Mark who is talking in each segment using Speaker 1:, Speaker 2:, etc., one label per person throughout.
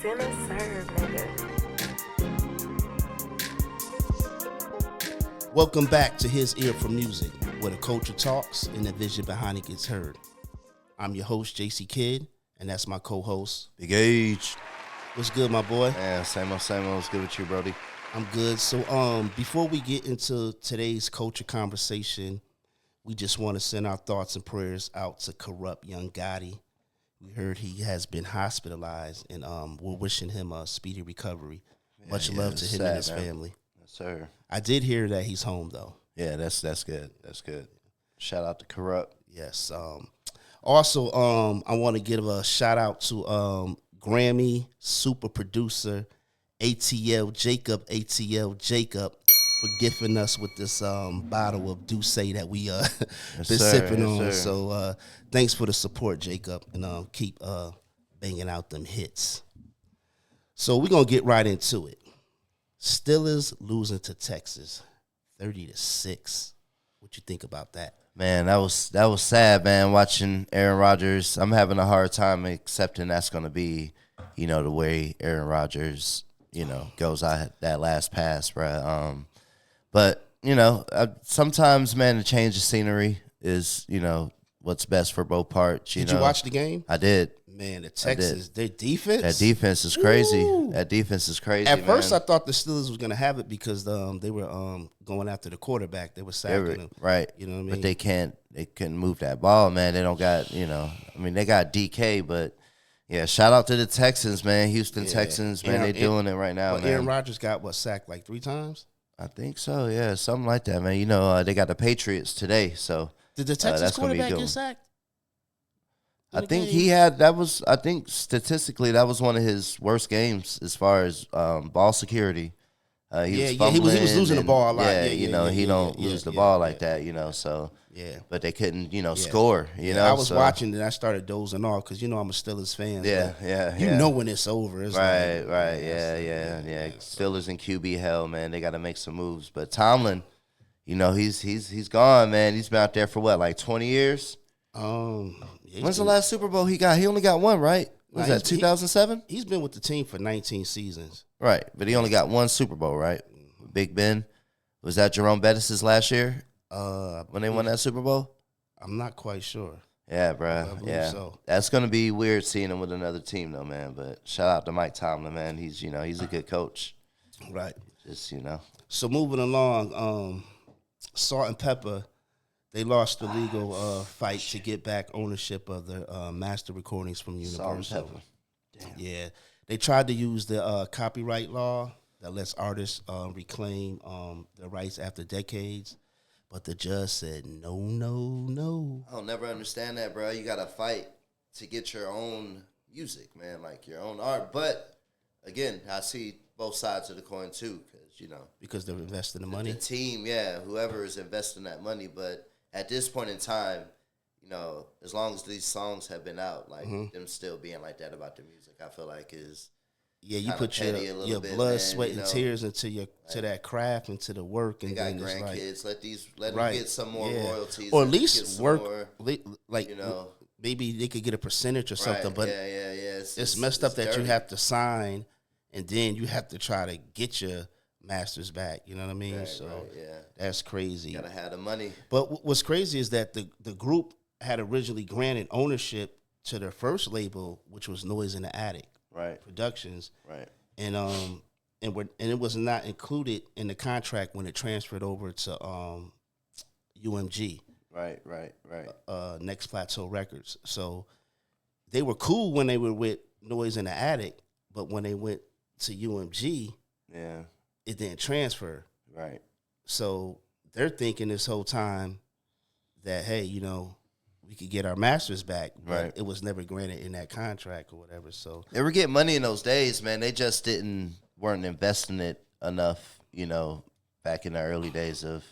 Speaker 1: Dinner served, nigga.
Speaker 2: Welcome back to HisEar4Musik, where the culture talks and the vision behind it gets heard. I'm your host, JC Kidd, and that's my co-host,
Speaker 3: Big Age.
Speaker 2: What's good, my boy?
Speaker 3: Yeah, same old, same old. What's good with you, Brody?
Speaker 2: I'm good. So, before we get into today's culture conversation, we just want to send our thoughts and prayers out to Kurupt young Gotti. We heard he has been hospitalized, and we're wishing him a speedy recovery. Much love to him and his family.
Speaker 3: Yes, sir.
Speaker 2: I did hear that he's home, though.
Speaker 3: Yeah, that's good. That's good. Shout out to Kurupt.
Speaker 2: Yes. Also, I want to give a shout out to Grammy super producer ATL Jacob, for gifting us with this bottle of Douce that we been sipping on.
Speaker 3: Sir.
Speaker 2: So thanks for the support, Jacob, and keep banging out them hits. So we're gonna get right into it. Steelers losing to Texas, 30-6. What you think about that?
Speaker 3: Man, that was sad, man, watching Aaron Rodgers. I'm having a hard time accepting that's going to be, the way Aaron Rodgers, goes out that last pass, bro. But, sometimes, man, the change of scenery is, what's best for both parts.
Speaker 2: Did you watch the game?
Speaker 3: I did.
Speaker 2: Man, the Texans, their defense.
Speaker 3: That defense is crazy.
Speaker 2: Woo.
Speaker 3: That defense is crazy.
Speaker 2: At first, I thought the Steelers was going to have it because they were going after the quarterback. They were sacking him.
Speaker 3: Right.
Speaker 2: You know what I mean?
Speaker 3: But they couldn't move that ball, man. They don't got, they got DK, but yeah, shout out to the Texans, man. Houston Texans, man, they doing it right now, man.
Speaker 2: Aaron Rodgers got, sacked like 3 times?
Speaker 3: I think so, yeah, something like that, man. They got the Patriots today, so.
Speaker 2: Did the Texans quarterback get sacked?
Speaker 3: I think I think statistically that was one of his worst games as far as ball security. He was
Speaker 2: losing the ball a lot.
Speaker 3: He don't lose the ball like that, so.
Speaker 2: Yeah.
Speaker 3: But they couldn't, score,
Speaker 2: I was watching and I started dozing off because, I'm a Steelers fan.
Speaker 3: Yeah.
Speaker 2: You know when it's over. It's
Speaker 3: right. Yeah. Steelers and QB hell, man. They got to make some moves. But Tomlin, he's gone, man. He's been out there for what, like 20 years? When's the last Super Bowl he got? He only got one, right? Was that 2007?
Speaker 2: He's been with the team for 19 seasons.
Speaker 3: Right, but he only got one Super Bowl, right? Big Ben. Was that Jerome Bettis' last year when they won that Super Bowl?
Speaker 2: I'm not quite sure.
Speaker 3: Yeah, bro. Yeah, so. That's going to be weird seeing him with another team, though, man. But shout out to Mike Tomlin, man. He's a good coach.
Speaker 2: Right.
Speaker 3: Just,
Speaker 2: So moving along, Salt and Pepper, they lost the legal fight to get back ownership of the master recordings from Universal.
Speaker 3: Damn.
Speaker 2: Yeah, they tried to use the copyright law that lets artists reclaim their rights after decades, but the judge said no.
Speaker 3: I'll never understand that, bro. You got to fight to get your own music, man, like your own art. But again, I see both sides of the coin too,
Speaker 2: because they're investing the money.
Speaker 3: The team, whoever is investing that money, but. At this point in time, as long as these songs have been out, like them still being like that about the music, I feel like is
Speaker 2: you put your blood, sweat, and tears into that craft, into the work,
Speaker 3: they
Speaker 2: and
Speaker 3: got
Speaker 2: then
Speaker 3: grandkids. Let them get some more royalties,
Speaker 2: or at least work. Maybe they could get a percentage or something. But it's messed up that
Speaker 3: dirty.
Speaker 2: you have to sign, and then you have to try to get your masters back, you know what I mean? That's crazy.
Speaker 3: You gotta have the money.
Speaker 2: But what's crazy is that the group had originally granted ownership to their first label, which was Noise in the Attic Productions, and it was not included in the contract when it transferred over to UMG, Next Plateau Records. So they were cool when they were with Noise in the Attic, but when they went to UMG, it didn't transfer.
Speaker 3: Right.
Speaker 2: So they're thinking this whole time that, hey, we could get our masters back, but it was never granted in that contract or whatever. So
Speaker 3: they were getting money in those days, man. They just weren't investing it enough, back in the early days of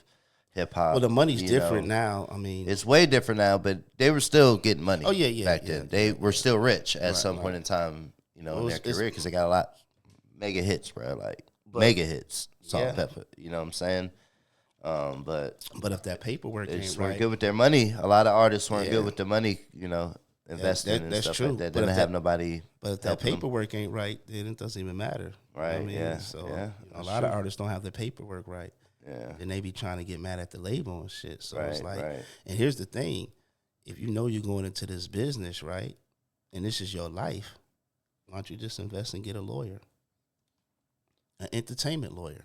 Speaker 3: hip hop.
Speaker 2: Well, the money's different now. I mean,
Speaker 3: it's way different now, but they were still getting money.
Speaker 2: Oh yeah,
Speaker 3: back then. They were still rich at some point in time, in their career because they got a lot mega hits, bro. Mega hits, Salt and Pepper. You know what I'm saying? But
Speaker 2: if that paperwork
Speaker 3: they
Speaker 2: ain't
Speaker 3: just
Speaker 2: right,
Speaker 3: weren't good with their money. A lot of artists weren't good with the money, investing and
Speaker 2: that's
Speaker 3: stuff
Speaker 2: true.
Speaker 3: like that.
Speaker 2: But
Speaker 3: Then they
Speaker 2: if
Speaker 3: have nobody.
Speaker 2: But if that
Speaker 3: helping them.
Speaker 2: paperwork ain't right, then it doesn't even matter.
Speaker 3: Right,
Speaker 2: You know what I mean?
Speaker 3: yeah,
Speaker 2: So
Speaker 3: yeah,
Speaker 2: a lot of artists don't have their paperwork right.
Speaker 3: Yeah.
Speaker 2: Then they be trying to get mad at the label and shit. So it's
Speaker 3: Right,
Speaker 2: like,
Speaker 3: right.
Speaker 2: and here's the thing: if you know you're going into this business, right, and this is your life, why don't you just invest and get a lawyer, an entertainment lawyer?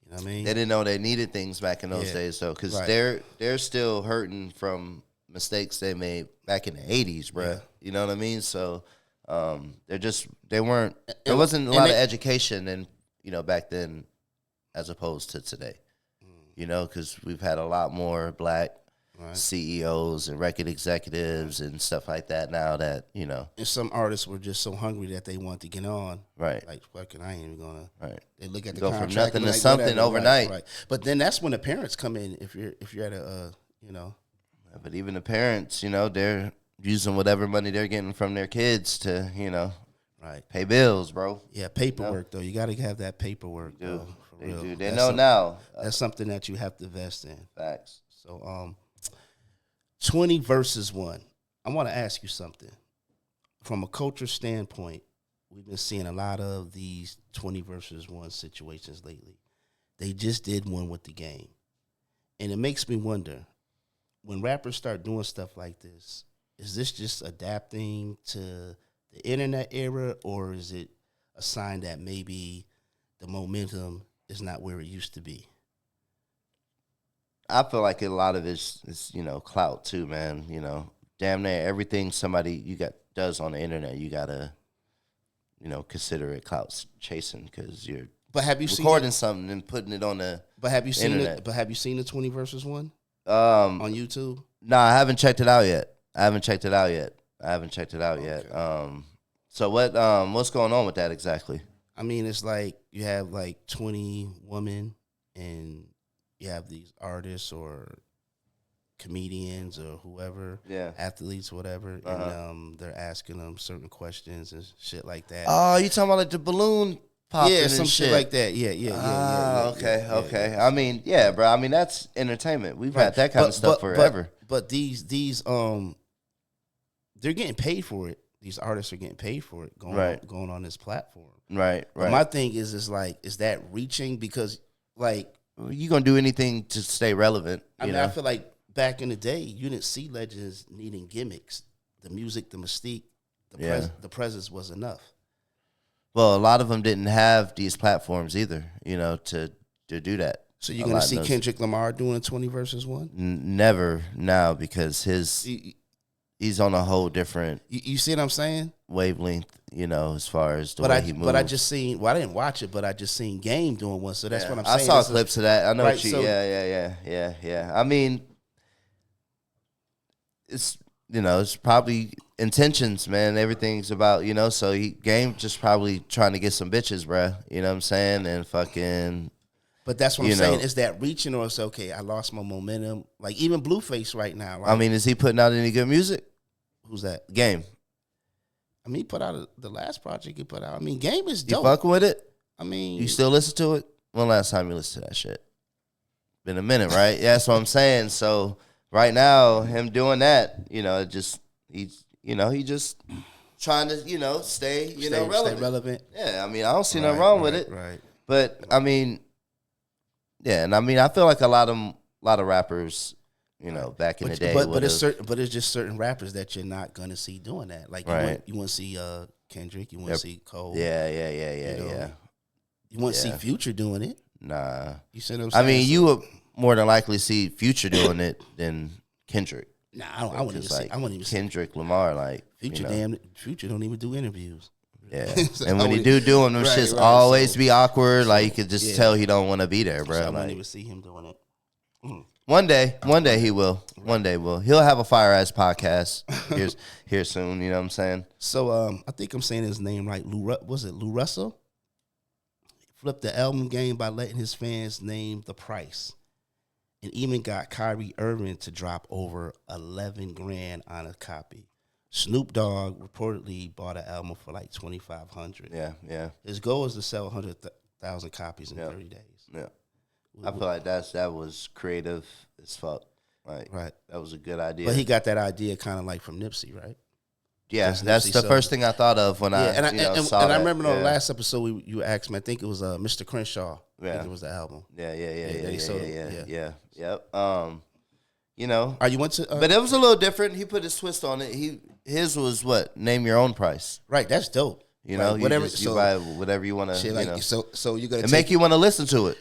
Speaker 2: You know what I mean?
Speaker 3: They didn't know they needed things back in those days, though, because they're still hurting from mistakes they made back in the 80s, bro.
Speaker 2: Yeah.
Speaker 3: You know what I mean? So there wasn't a lot of education and back then as opposed to today. Because we've had a lot more black CEOs and record executives and stuff like that now that,
Speaker 2: And some artists were just so hungry that they wanted to get on.
Speaker 3: Right.
Speaker 2: Like, fucking, I ain't even going to.
Speaker 3: Right.
Speaker 2: They look at the
Speaker 3: go
Speaker 2: contract
Speaker 3: from nothing
Speaker 2: and
Speaker 3: to
Speaker 2: like,
Speaker 3: something
Speaker 2: whatever.
Speaker 3: overnight.
Speaker 2: Right. But then that's when the parents come in if you're at a,
Speaker 3: But even the parents, they're using whatever money they're getting from their kids to, pay bills, bro.
Speaker 2: Yeah, paperwork, though. You got to have that paperwork,
Speaker 3: They
Speaker 2: though. For real.
Speaker 3: do. They know now.
Speaker 2: That's something that you have to invest in.
Speaker 3: Facts.
Speaker 2: So, 20 versus 1. I want to ask you something. From a culture standpoint, we've been seeing a lot of these 20 versus 1 situations lately. They just did one with the game. And it makes me wonder, when rappers start doing stuff like this, is this just adapting to the internet era, or is it a sign that maybe the momentum is not where it used to be?
Speaker 3: I feel like a lot of it's clout too, man. Damn near everything somebody does on the internet, you gotta, consider it clout chasing because you're recording something and putting it on the.
Speaker 2: But have you seen
Speaker 3: internet.
Speaker 2: it? But have you seen the 20 versus 1
Speaker 3: on
Speaker 2: YouTube?
Speaker 3: No, I haven't checked it out yet. So what's going on with that exactly?
Speaker 2: I mean, it's like you have like 20 women and you have these artists or comedians or whoever, athletes, whatever, and they're asking them certain questions and shit like that.
Speaker 3: Oh, you talking about like the balloon popping and
Speaker 2: some shit like that. Yeah.
Speaker 3: Okay. I mean, yeah, bro. I mean, that's entertainment. We've had that kind of stuff forever.
Speaker 2: But these they're getting paid for it. These artists are getting paid for it going on this platform.
Speaker 3: Right.
Speaker 2: But my thing is that reaching? Because like,
Speaker 3: you gonna do anything to stay relevant.
Speaker 2: I mean, I feel like back in the day, you didn't see legends needing gimmicks. The music, the mystique, the presence was enough.
Speaker 3: Well, a lot of them didn't have these platforms either, to do that.
Speaker 2: So you're going to see Kendrick Lamar doing 20 versus 1?
Speaker 3: Never now, because he's on a whole different.
Speaker 2: You see what I'm saying?
Speaker 3: Wavelength, as far as the way he moves.
Speaker 2: But I just seen. Well, I didn't watch it, but I just seen Game doing one. So that's what I'm saying.
Speaker 3: I saw clips of that. I know what you. Yeah. I mean, it's it's probably intentions, man. Everything's about So Game just probably trying to get some bitches, bro. You know what I'm saying? And fucking.
Speaker 2: But that's what I'm saying. Is that reaching, or it's okay? I lost my momentum. Like even Blueface right now. Right?
Speaker 3: I mean, is he putting out any good music?
Speaker 2: Who's that?
Speaker 3: Game.
Speaker 2: I mean, he put out the last project he put out. I mean, Game is dope.
Speaker 3: You fucking with it?
Speaker 2: I mean,
Speaker 3: you still listen to it? When last time you listened to that shit? Been a minute, right? Yeah, that's what I'm saying. So right now, him doing that, he just trying to, stay relevant.
Speaker 2: Stay relevant.
Speaker 3: Yeah, I mean, I don't see nothing wrong with it.
Speaker 2: Right.
Speaker 3: But I mean, yeah, and I mean, I feel like a lot of rappers, back in the day.
Speaker 2: But it's just certain rappers that you're not gonna see doing that. Like you want to see Kendrick, you want to see Cole.
Speaker 3: Yeah.
Speaker 2: You want to see Future doing it.
Speaker 3: Nah.
Speaker 2: You see what I'm saying?
Speaker 3: I mean, you would more than likely see Future doing it than Kendrick.
Speaker 2: Nah, I wouldn't even see. I wouldn't even see
Speaker 3: Kendrick Lamar, like
Speaker 2: Future. Future don't even do interviews.
Speaker 3: Yeah, and when he do them shits always be awkward. Like you could just tell he don't want to be there, bro.
Speaker 2: So I wouldn't even see him doing it.
Speaker 3: One day he will. One day he'll have a fire ass podcast here soon. You know what I'm saying?
Speaker 2: So I think I'm saying his name right. Was it Lou Russell? Flipped the album game by letting his fans name the price, and even got Kyrie Irving to drop over $11,000 on a copy. Snoop Dogg reportedly bought an album for like $2,500.
Speaker 3: Yeah.
Speaker 2: His goal is to sell 100,000 copies in 30 days.
Speaker 3: Yeah. I feel like that was creative as fuck. Like,
Speaker 2: right.
Speaker 3: that was a good idea.
Speaker 2: But he got that idea kind of like from Nipsey, right?
Speaker 3: Yeah,
Speaker 2: Because
Speaker 3: that's
Speaker 2: Nipsey
Speaker 3: the
Speaker 2: sold-
Speaker 3: first thing I thought of when I saw
Speaker 2: and
Speaker 3: that.
Speaker 2: I remember on the
Speaker 3: Yeah.
Speaker 2: last episode you asked me. I think it was Mr. Crenshaw. I
Speaker 3: Yeah.
Speaker 2: think it was the album.
Speaker 3: Yeah.
Speaker 2: Yeah.
Speaker 3: Yep. You know,
Speaker 2: Are you went to?
Speaker 3: but it was a little different. He put his twist on it. His was what? Name your own price.
Speaker 2: Right. That's dope.
Speaker 3: You know,
Speaker 2: right, whatever.
Speaker 3: you buy whatever you want to.
Speaker 2: Shit, like, so you gotta
Speaker 3: and make you want to listen to it.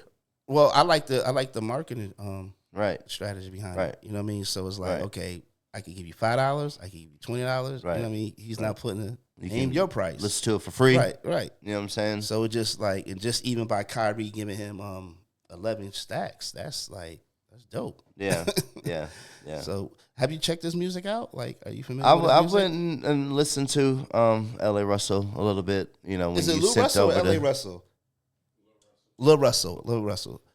Speaker 2: Well, I like the marketing
Speaker 3: Right.
Speaker 2: strategy behind
Speaker 3: Right.
Speaker 2: it. You know what I mean? So it's like,
Speaker 3: Right.
Speaker 2: okay, I can give you $5, I can give you $20.
Speaker 3: Right.
Speaker 2: You know what I mean? He's not putting
Speaker 3: You
Speaker 2: name
Speaker 3: can
Speaker 2: your price.
Speaker 3: Listen to it for free.
Speaker 2: Right.
Speaker 3: You know what I'm saying?
Speaker 2: So it just like, and just even by Kyrie giving him 11 stacks, that's dope.
Speaker 3: Yeah.
Speaker 2: So have you checked this music out? Like, are you familiar
Speaker 3: I
Speaker 2: with his music?
Speaker 3: went and listened to L.A. Russell a little bit. You know, when
Speaker 2: Is it
Speaker 3: you
Speaker 2: Lil
Speaker 3: sent
Speaker 2: Russell or
Speaker 3: over
Speaker 2: L.A. Russell? Lil Russell.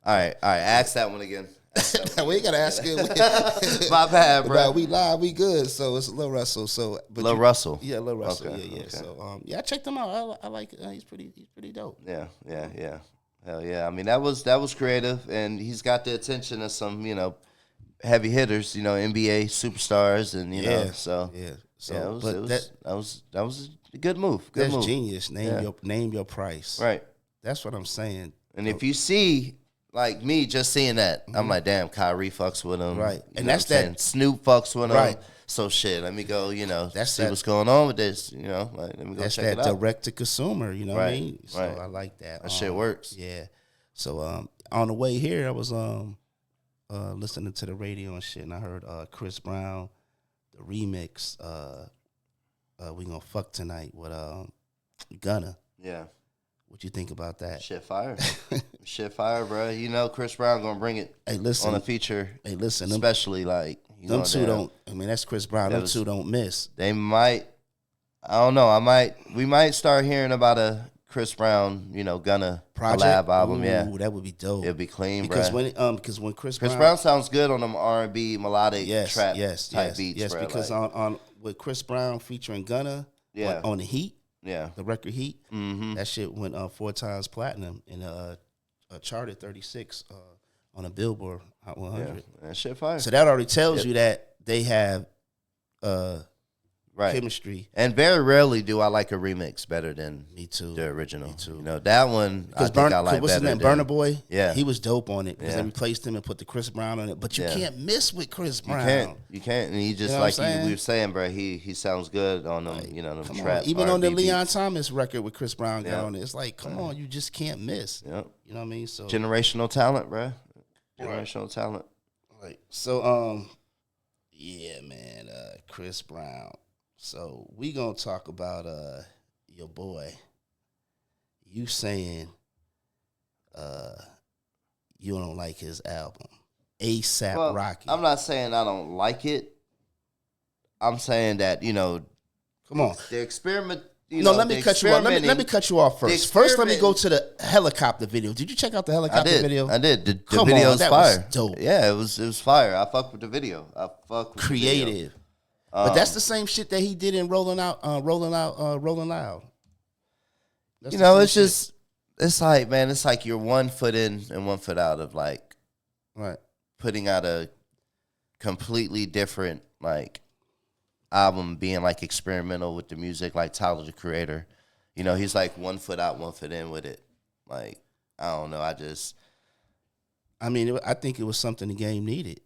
Speaker 3: All right. Ask that one again.
Speaker 2: We ain't gotta ask him.
Speaker 3: My bad, bro.
Speaker 2: Nah, we live, we good. So it's Lil Russell. So
Speaker 3: Lil Russell.
Speaker 2: Yeah, Lil Russell.
Speaker 3: Okay,
Speaker 2: Yeah.
Speaker 3: okay.
Speaker 2: So I checked him out. I like it. He's pretty dope.
Speaker 3: Yeah. Hell yeah. I mean, that was creative, and he's got the attention of some, heavy hitters, NBA superstars, and so
Speaker 2: yeah. So
Speaker 3: yeah, it
Speaker 2: but
Speaker 3: that was a good move. Good
Speaker 2: that's
Speaker 3: move.
Speaker 2: genius. Name your price.
Speaker 3: Right.
Speaker 2: That's what I'm saying.
Speaker 3: And if you see, like me, just seeing that, I'm like, damn, Kyrie fucks with him.
Speaker 2: Right.
Speaker 3: You
Speaker 2: And
Speaker 3: know
Speaker 2: that's
Speaker 3: what I'm saying?
Speaker 2: that-
Speaker 3: Snoop fucks with him.
Speaker 2: Right.
Speaker 3: So shit, let me go,
Speaker 2: That's
Speaker 3: see
Speaker 2: that-
Speaker 3: what's going on with this, like, let me go
Speaker 2: That's
Speaker 3: check
Speaker 2: that
Speaker 3: it out.
Speaker 2: direct to consumer. You know what I
Speaker 3: Right,
Speaker 2: mean? So
Speaker 3: right.
Speaker 2: I like that.
Speaker 3: That shit works.
Speaker 2: Yeah. So on the way here, I was listening to the radio and shit, and I heard Chris Brown, the remix. We gonna fuck tonight with Gunna.
Speaker 3: Yeah.
Speaker 2: What you think about that?
Speaker 3: Shit fire. Shit fire, bro. Chris Brown gonna bring it
Speaker 2: Hey, listen.
Speaker 3: on a feature.
Speaker 2: Hey, listen. Them,
Speaker 3: Especially like
Speaker 2: them two don't. I mean, that's Chris Brown. Them two don't miss.
Speaker 3: They might. I don't know. We might start hearing about a Chris Brown, Gunna collab album.
Speaker 2: Ooh,
Speaker 3: Yeah,
Speaker 2: that would be dope.
Speaker 3: it'd be clean,
Speaker 2: because
Speaker 3: bro.
Speaker 2: when Chris
Speaker 3: Brown sounds good on them R&B melodic trap type beats,
Speaker 2: yes,
Speaker 3: bro.
Speaker 2: because
Speaker 3: like,
Speaker 2: on with Chris Brown featuring Gunna,
Speaker 3: Yeah.
Speaker 2: on the Heat,
Speaker 3: yeah,
Speaker 2: the record Heat,
Speaker 3: mm-hmm.
Speaker 2: that shit went 4 times platinum and charted 36 on a Billboard Hot 100.
Speaker 3: Yeah. That shit fire.
Speaker 2: So that already tells you that they have
Speaker 3: Right.
Speaker 2: chemistry.
Speaker 3: And very rarely do I like a remix better than
Speaker 2: Me too.
Speaker 3: the original.
Speaker 2: Me too.
Speaker 3: That one I think I like
Speaker 2: what's his
Speaker 3: better
Speaker 2: name?
Speaker 3: than
Speaker 2: Burna Boy.
Speaker 3: Yeah.
Speaker 2: he was dope on it because
Speaker 3: Yeah.
Speaker 2: they replaced him and put the Chris Brown on it. But you
Speaker 3: Yeah.
Speaker 2: can't miss with Chris Brown.
Speaker 3: You can't. And he just
Speaker 2: You know what I'm
Speaker 3: like
Speaker 2: saying?
Speaker 3: we were saying, bro. He sounds good on them. Them
Speaker 2: Come
Speaker 3: trap.
Speaker 2: on. Even on the
Speaker 3: R&B
Speaker 2: Leon
Speaker 3: beats.
Speaker 2: Thomas record with Chris Brown got
Speaker 3: Yeah.
Speaker 2: on it, it's like, come on, you just can't miss.
Speaker 3: Yep.
Speaker 2: You know what I mean? So
Speaker 3: Generational talent, bro. Generational talent.
Speaker 2: yeah, man, Chris Brown. So we gonna talk about your boy. You saying you don't like his album, ASAP
Speaker 3: Well,
Speaker 2: Rocky.
Speaker 3: I'm not saying I don't like it. I'm saying that
Speaker 2: Come on.
Speaker 3: the experiment.
Speaker 2: Let me cut you off. Let me cut you off first. First, let me go to the helicopter video. Did you check out the helicopter video?
Speaker 3: I did. The
Speaker 2: Come
Speaker 3: video
Speaker 2: on,
Speaker 3: was
Speaker 2: that
Speaker 3: fire.
Speaker 2: was dope.
Speaker 3: Yeah, it was fire. I fuck with the video. I fuck with the video.
Speaker 2: Creative. But that's the same shit that he did in Rolling Loud. That's the same
Speaker 3: It's
Speaker 2: shit.
Speaker 3: just it's like, man, it's like you're 1 foot in and 1 foot out of like
Speaker 2: right.
Speaker 3: putting out a completely different like album, being like experimental with the music, like Tyler the Creator. He's like 1 foot out, 1 foot in with it. Like, I don't know.
Speaker 2: I think it was something the game needed.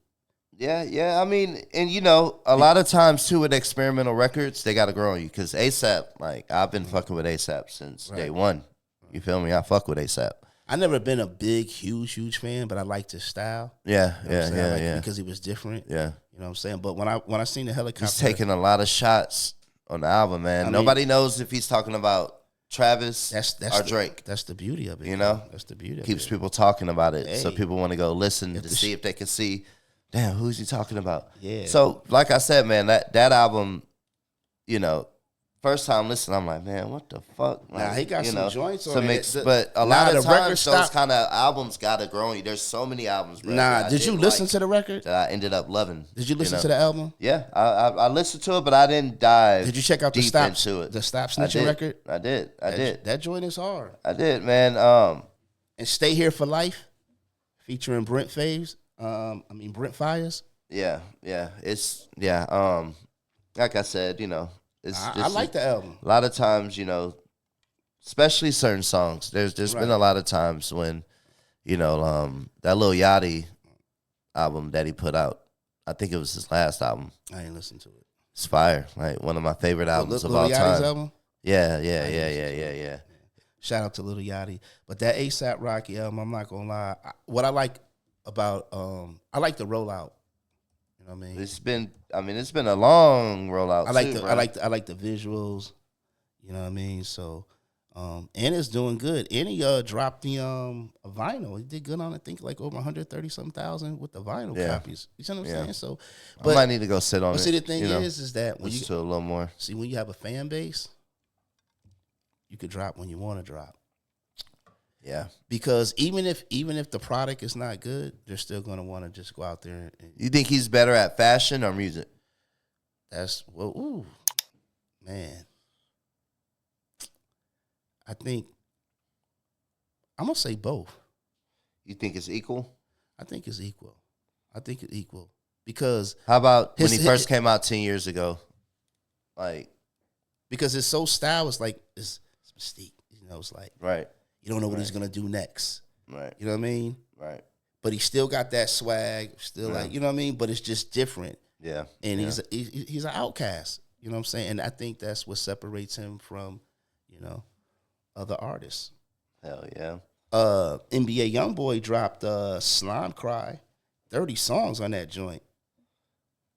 Speaker 3: Yeah. I mean, and a lot of times too with experimental records, they got to grow on you because ASAP, like I've been fucking with ASAP since day one. You feel me? I fuck with ASAP.
Speaker 2: I never been a big, huge fan, but I liked his style.
Speaker 3: Yeah,
Speaker 2: You know what I'm saying? I liked it
Speaker 3: yeah.
Speaker 2: because he was different.
Speaker 3: Yeah.
Speaker 2: You know what I'm saying? But when I seen the helicopter,
Speaker 3: He's taking a lot of shots on the album, man. Nobody knows if he's talking about Travis or Drake.
Speaker 2: That's the beauty of it.
Speaker 3: You know?
Speaker 2: That's the beauty of
Speaker 3: Keeps
Speaker 2: it.
Speaker 3: people talking about it. So
Speaker 2: Hey.
Speaker 3: people want to go listen to see if they can see, damn, who's he talking about?
Speaker 2: Yeah.
Speaker 3: So, like I said, man, that album, first time listening, I'm like, man, what the fuck? Like,
Speaker 2: he got some joints on it.
Speaker 3: But a lot
Speaker 2: the
Speaker 3: of
Speaker 2: record
Speaker 3: times, those
Speaker 2: stopped.
Speaker 3: kind of albums got to grow on you. There's so many albums, bro.
Speaker 2: Nah, did you listen to the record?
Speaker 3: That I ended up loving.
Speaker 2: Did you listen to the album?
Speaker 3: Yeah, I listened to it, but I didn't dive.
Speaker 2: Did you check out the
Speaker 3: deep
Speaker 2: Stop
Speaker 3: into it?
Speaker 2: the Stop
Speaker 3: I
Speaker 2: Snitching
Speaker 3: did.
Speaker 2: record?
Speaker 3: I did.
Speaker 2: That joint is hard.
Speaker 3: I did, man.
Speaker 2: And Stay Here for Life, featuring Brent Fires.
Speaker 3: Yeah. It's like I said, it's just
Speaker 2: I like the album.
Speaker 3: a lot of times, especially certain songs. There's been a lot of times when, that Lil Yachty album that he put out. I think it was his last album.
Speaker 2: I ain't listened to it.
Speaker 3: It's fire. Like one of my favorite albums of all
Speaker 2: Lil
Speaker 3: time.
Speaker 2: Yachty's album?
Speaker 3: Yeah.
Speaker 2: Shout out to Lil Yachty. But that ASAP Rocky album, I'm not gonna lie. What I like about I like the rollout. You know what I mean?
Speaker 3: It's been a long rollout.
Speaker 2: I like the visuals. You know what I mean? So and it's doing good. And he dropped the a vinyl. He did good on I think like over 130 thousand with the vinyl copies. You see what I'm saying? So
Speaker 3: I might need to go sit on it.
Speaker 2: See the thing is that when
Speaker 3: you a little more.
Speaker 2: See when you have a fan base, you could drop when you want to drop.
Speaker 3: Yeah.
Speaker 2: Because even if the product is not good, they're still gonna want to just go out there and
Speaker 3: you think he's better at fashion or music?
Speaker 2: Man. I think I'm gonna say both.
Speaker 3: You think it's equal?
Speaker 2: I think it's equal. Because
Speaker 3: how about when he first came out 10 years ago? Like,
Speaker 2: because it's so style, it's like it's mystique. It's like
Speaker 3: right.
Speaker 2: You don't know what he's gonna do next.
Speaker 3: Right.
Speaker 2: You know what I mean?
Speaker 3: Right.
Speaker 2: But he still got that swag. Still like you know what I mean. But it's just different.
Speaker 3: Yeah.
Speaker 2: And he's an outcast. You know what I'm saying? And I think that's what separates him from other artists.
Speaker 3: Hell yeah.
Speaker 2: NBA YoungBoy dropped Slime Cry, 30 songs on that joint.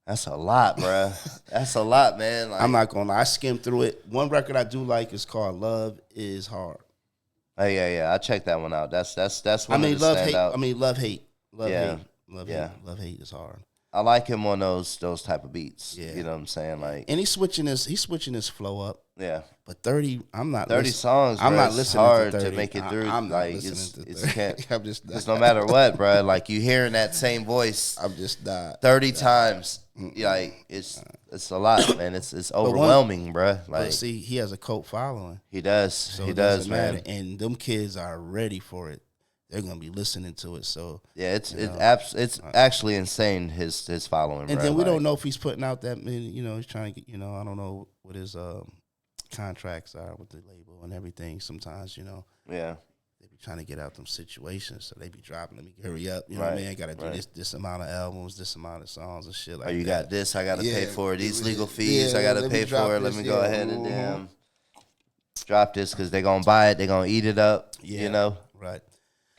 Speaker 3: That's a lot, bruh. That's a lot, man. Like,
Speaker 2: I'm not gonna lie. I skimmed through it. One record I do like is called Love Is Hard.
Speaker 3: Oh yeah. I checked that one out. That's one.
Speaker 2: Love hate. Love hate.
Speaker 3: Love
Speaker 2: hate is hard.
Speaker 3: I like him on those type of beats.
Speaker 2: Yeah.
Speaker 3: You know what I'm saying? Like,
Speaker 2: and he's switching his flow up.
Speaker 3: Yeah.
Speaker 2: But 30, I'm not
Speaker 3: 30 songs.
Speaker 2: I'm
Speaker 3: bro,
Speaker 2: not
Speaker 3: it's
Speaker 2: listening
Speaker 3: hard
Speaker 2: to 30.
Speaker 3: to make it through.
Speaker 2: I'm
Speaker 3: like
Speaker 2: not
Speaker 3: it's
Speaker 2: can't. I'm just
Speaker 3: it's no matter what, bro. Like you hearing that same voice.
Speaker 2: I'm just not
Speaker 3: 30 times. Like it's a lot, man. It's overwhelming, bro. Like
Speaker 2: see, he has a cult following.
Speaker 3: He does.
Speaker 2: So
Speaker 3: he does, man.
Speaker 2: Matter. And them kids are ready for it. They're gonna be listening to it. So
Speaker 3: yeah, it's actually insane his following.
Speaker 2: And
Speaker 3: bro.
Speaker 2: then we don't know if he's putting out that many. He's trying to get. I don't know what his contracts are with the label and everything. Sometimes
Speaker 3: Yeah.
Speaker 2: They be trying to get out them situations, so they be dropping. Let me hurry up. You know what I mean? I gotta do this amount of albums, this amount of songs and shit like that.
Speaker 3: You got this. I gotta pay for it. These legal fees. I gotta pay for it. Let me go ahead and drop this because they're gonna buy it. They're gonna eat it up. Yeah.
Speaker 2: Right.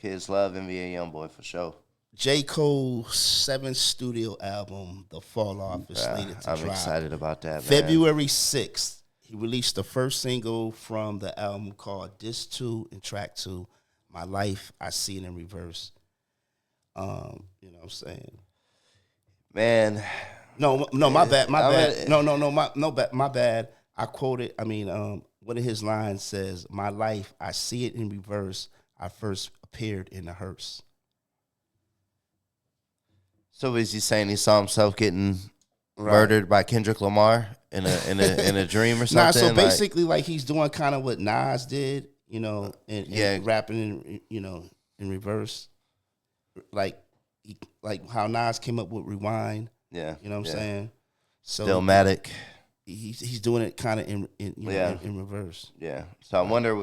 Speaker 3: Kids love NBA YoungBoy for sure.
Speaker 2: J. Cole's 7th studio album, The Fall Off, is slated to drop.
Speaker 3: I'm excited about that, man.
Speaker 2: February 6th, he released the first single from the album called Disc 2 and Track 2, My Life, I See It in Reverse. You know what I'm saying?
Speaker 3: Man.
Speaker 2: No, my bad. My bad. I quoted, one of his lines says, my life, I see it in reverse. I first appeared in the hearse.
Speaker 3: So is he saying he saw himself getting murdered by Kendrick Lamar in a dream or something?
Speaker 2: Nah, so basically, like he's doing kind of what Nas did, and rapping in reverse, like how Nas came up with Rewind.
Speaker 3: Yeah,
Speaker 2: you know what I'm saying. So
Speaker 3: Stillmatic.
Speaker 2: He's doing it kind of in reverse.
Speaker 3: Yeah. So I wonder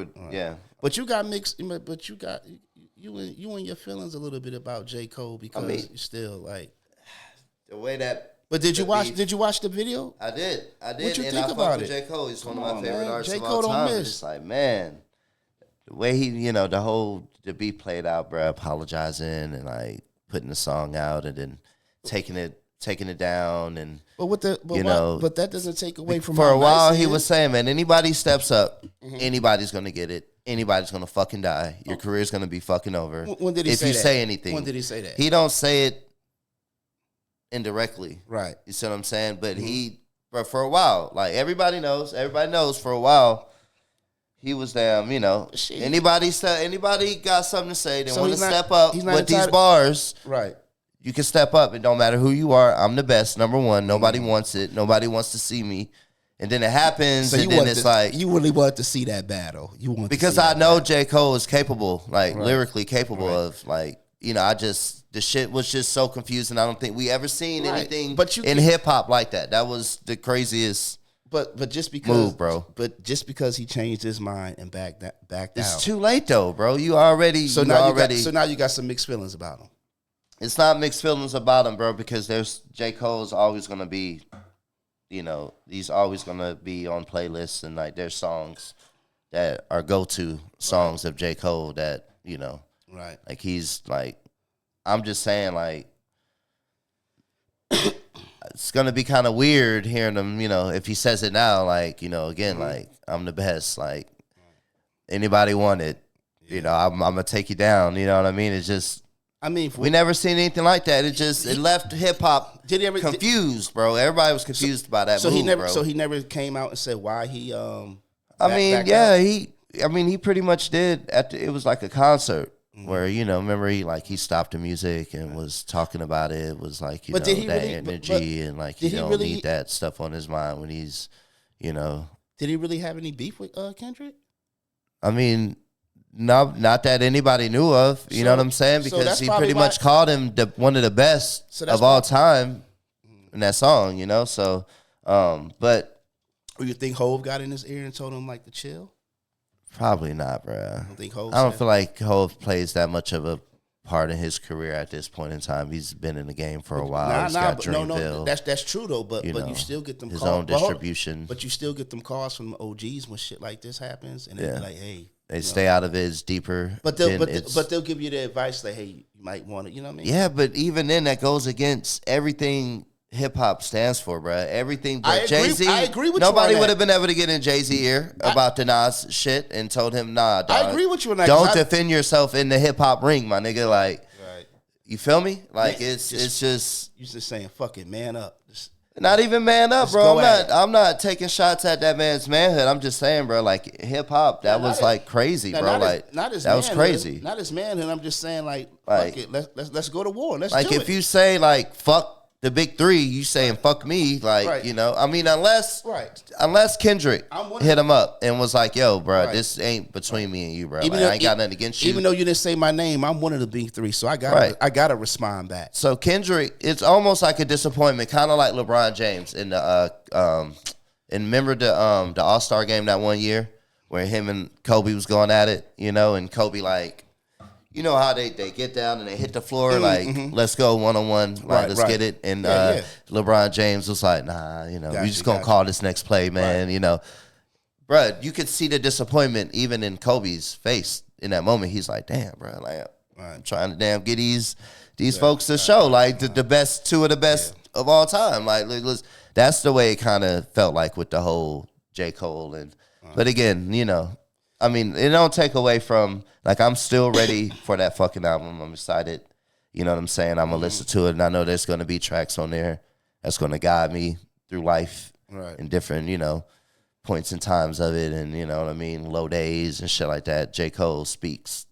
Speaker 2: But you got mixed. But you got you and your feelings a little bit about J. Cole because you still like
Speaker 3: the way that.
Speaker 2: But did you watch the video?
Speaker 3: I did.
Speaker 2: What you
Speaker 3: and
Speaker 2: think
Speaker 3: I
Speaker 2: about
Speaker 3: with
Speaker 2: it?
Speaker 3: J. Cole. He's one of my favorite artists
Speaker 2: J.
Speaker 3: of
Speaker 2: Cole
Speaker 3: all time.
Speaker 2: don't miss.
Speaker 3: It's like, man, the way he, the beat played out, bro, apologizing and like putting the song out and then taking it down and
Speaker 2: but that doesn't take away from
Speaker 3: for a while he was saying, man, anybody steps up, anybody's gonna get it. Anybody's gonna fucking die. Your career's gonna be fucking over.
Speaker 2: When did he say that? If you
Speaker 3: say anything.
Speaker 2: When did he say that?
Speaker 3: He don't say it indirectly.
Speaker 2: Right.
Speaker 3: You see what I'm saying? But for a while, like everybody knows for a while, he was damn, anybody got something to say, they want to step up with these bars.
Speaker 2: Right.
Speaker 3: You can step up. It don't matter who you are. I'm the best. Number one. Nobody wants it. Nobody wants to see me. And then it happens, so and then it's like
Speaker 2: you really want to see that battle. Because
Speaker 3: I know J. Cole is capable, like lyrically capable of, like, I just the shit was just so confusing. I don't think we ever seen anything in hip hop like that. That was the craziest.
Speaker 2: But just because,
Speaker 3: move, bro.
Speaker 2: But just because he changed his mind and backed out,
Speaker 3: it's too late though, bro. You already. So now
Speaker 2: you got some mixed feelings about him.
Speaker 3: It's not mixed feelings about him, bro, because there's J. Cole's always gonna be, he's always gonna be on playlists, and like there's songs that are go-to songs of J. Cole that
Speaker 2: right.
Speaker 3: Like he's like, I'm just saying like. It's gonna be kind of weird hearing him, if he says it now, like, again, like I'm the best, like anybody want it, I'm gonna take you down, you know what I mean? It's just, we never seen anything like that. It left hip hop confused, bro. Everybody was confused by that.
Speaker 2: So
Speaker 3: bro.
Speaker 2: He never came out and said why he.
Speaker 3: He pretty much did. It was like a concert. Where remember he stopped the music and was talking about it. It was like that energy and like he don't need that stuff on his mind when he's
Speaker 2: Did he really have any beef with Kendrick?
Speaker 3: Not that anybody knew of. You know what I'm saying? Because he pretty much called him one of the best of all time in that song. So but
Speaker 2: you think Hov got in his ear and told him like to chill?
Speaker 3: Probably not, bro.
Speaker 2: I
Speaker 3: don't feel like Hov plays that much of a part in his career at this point in time. He's been in the game for a while.
Speaker 2: That's true though. But you still get them
Speaker 3: his
Speaker 2: calls.
Speaker 3: Own distribution.
Speaker 2: But you still get them calls from OGs when shit like this happens, and they be like, "Hey."
Speaker 3: They stay out of it. It's deeper.
Speaker 2: But they'll give you the advice like, "Hey, you might want it." You know what I mean?
Speaker 3: Yeah, but even then, that goes against everything hip hop stands for, bro. Everything but Jay-Z.
Speaker 2: I agree with
Speaker 3: nobody
Speaker 2: you.
Speaker 3: Would have been able to get in Jay-Z ear about the Nas shit and told him, nah, dog,
Speaker 2: I agree with you on that.
Speaker 3: Don't defend yourself in the hip hop ring, my nigga. Like,
Speaker 2: right.
Speaker 3: You feel me? Like, it's just.
Speaker 2: You just saying, fuck it, man up.
Speaker 3: Not even man up, bro. I'm not taking shots at that man's manhood. I'm just saying, bro, like hip hop, that was like crazy, bro. Like that was crazy.
Speaker 2: Not his manhood. I'm just saying, like fuck it. Let's go to war. Let's
Speaker 3: like
Speaker 2: do
Speaker 3: if you say like fuck the big three, you saying fuck me, like
Speaker 2: right.
Speaker 3: unless Kendrick hit him up and was like, yo, bro, this ain't between me and you, bro. I ain't got nothing against you.
Speaker 2: Even though you didn't say my name, I'm one of the big three, so I gotta respond back.
Speaker 3: So Kendrick, it's almost like a disappointment, kind of like LeBron James in the and remember the All-Star game that one year where him and Kobe was going at it, and Kobe like. You know how they get down and they hit the floor, let's go one-on-one, let's get it. And LeBron James was like, nah, we just going to call this next play, man, Bruh, you could see the disappointment even in Kobe's face in that moment. He's like, damn, bro, like, I'm trying to damn get these folks to show, like, the best, two of the best of all time. Like, that's the way it kind of felt like with the whole J. Cole. But again, it don't take away from, like, I'm still ready for that fucking album. I'm excited. You know what I'm saying? I'm going to listen to it, and I know there's going to be tracks on there that's going to guide me through life in different, points and times of it, and, you know what I mean, low days and shit like that. J. Cole speaks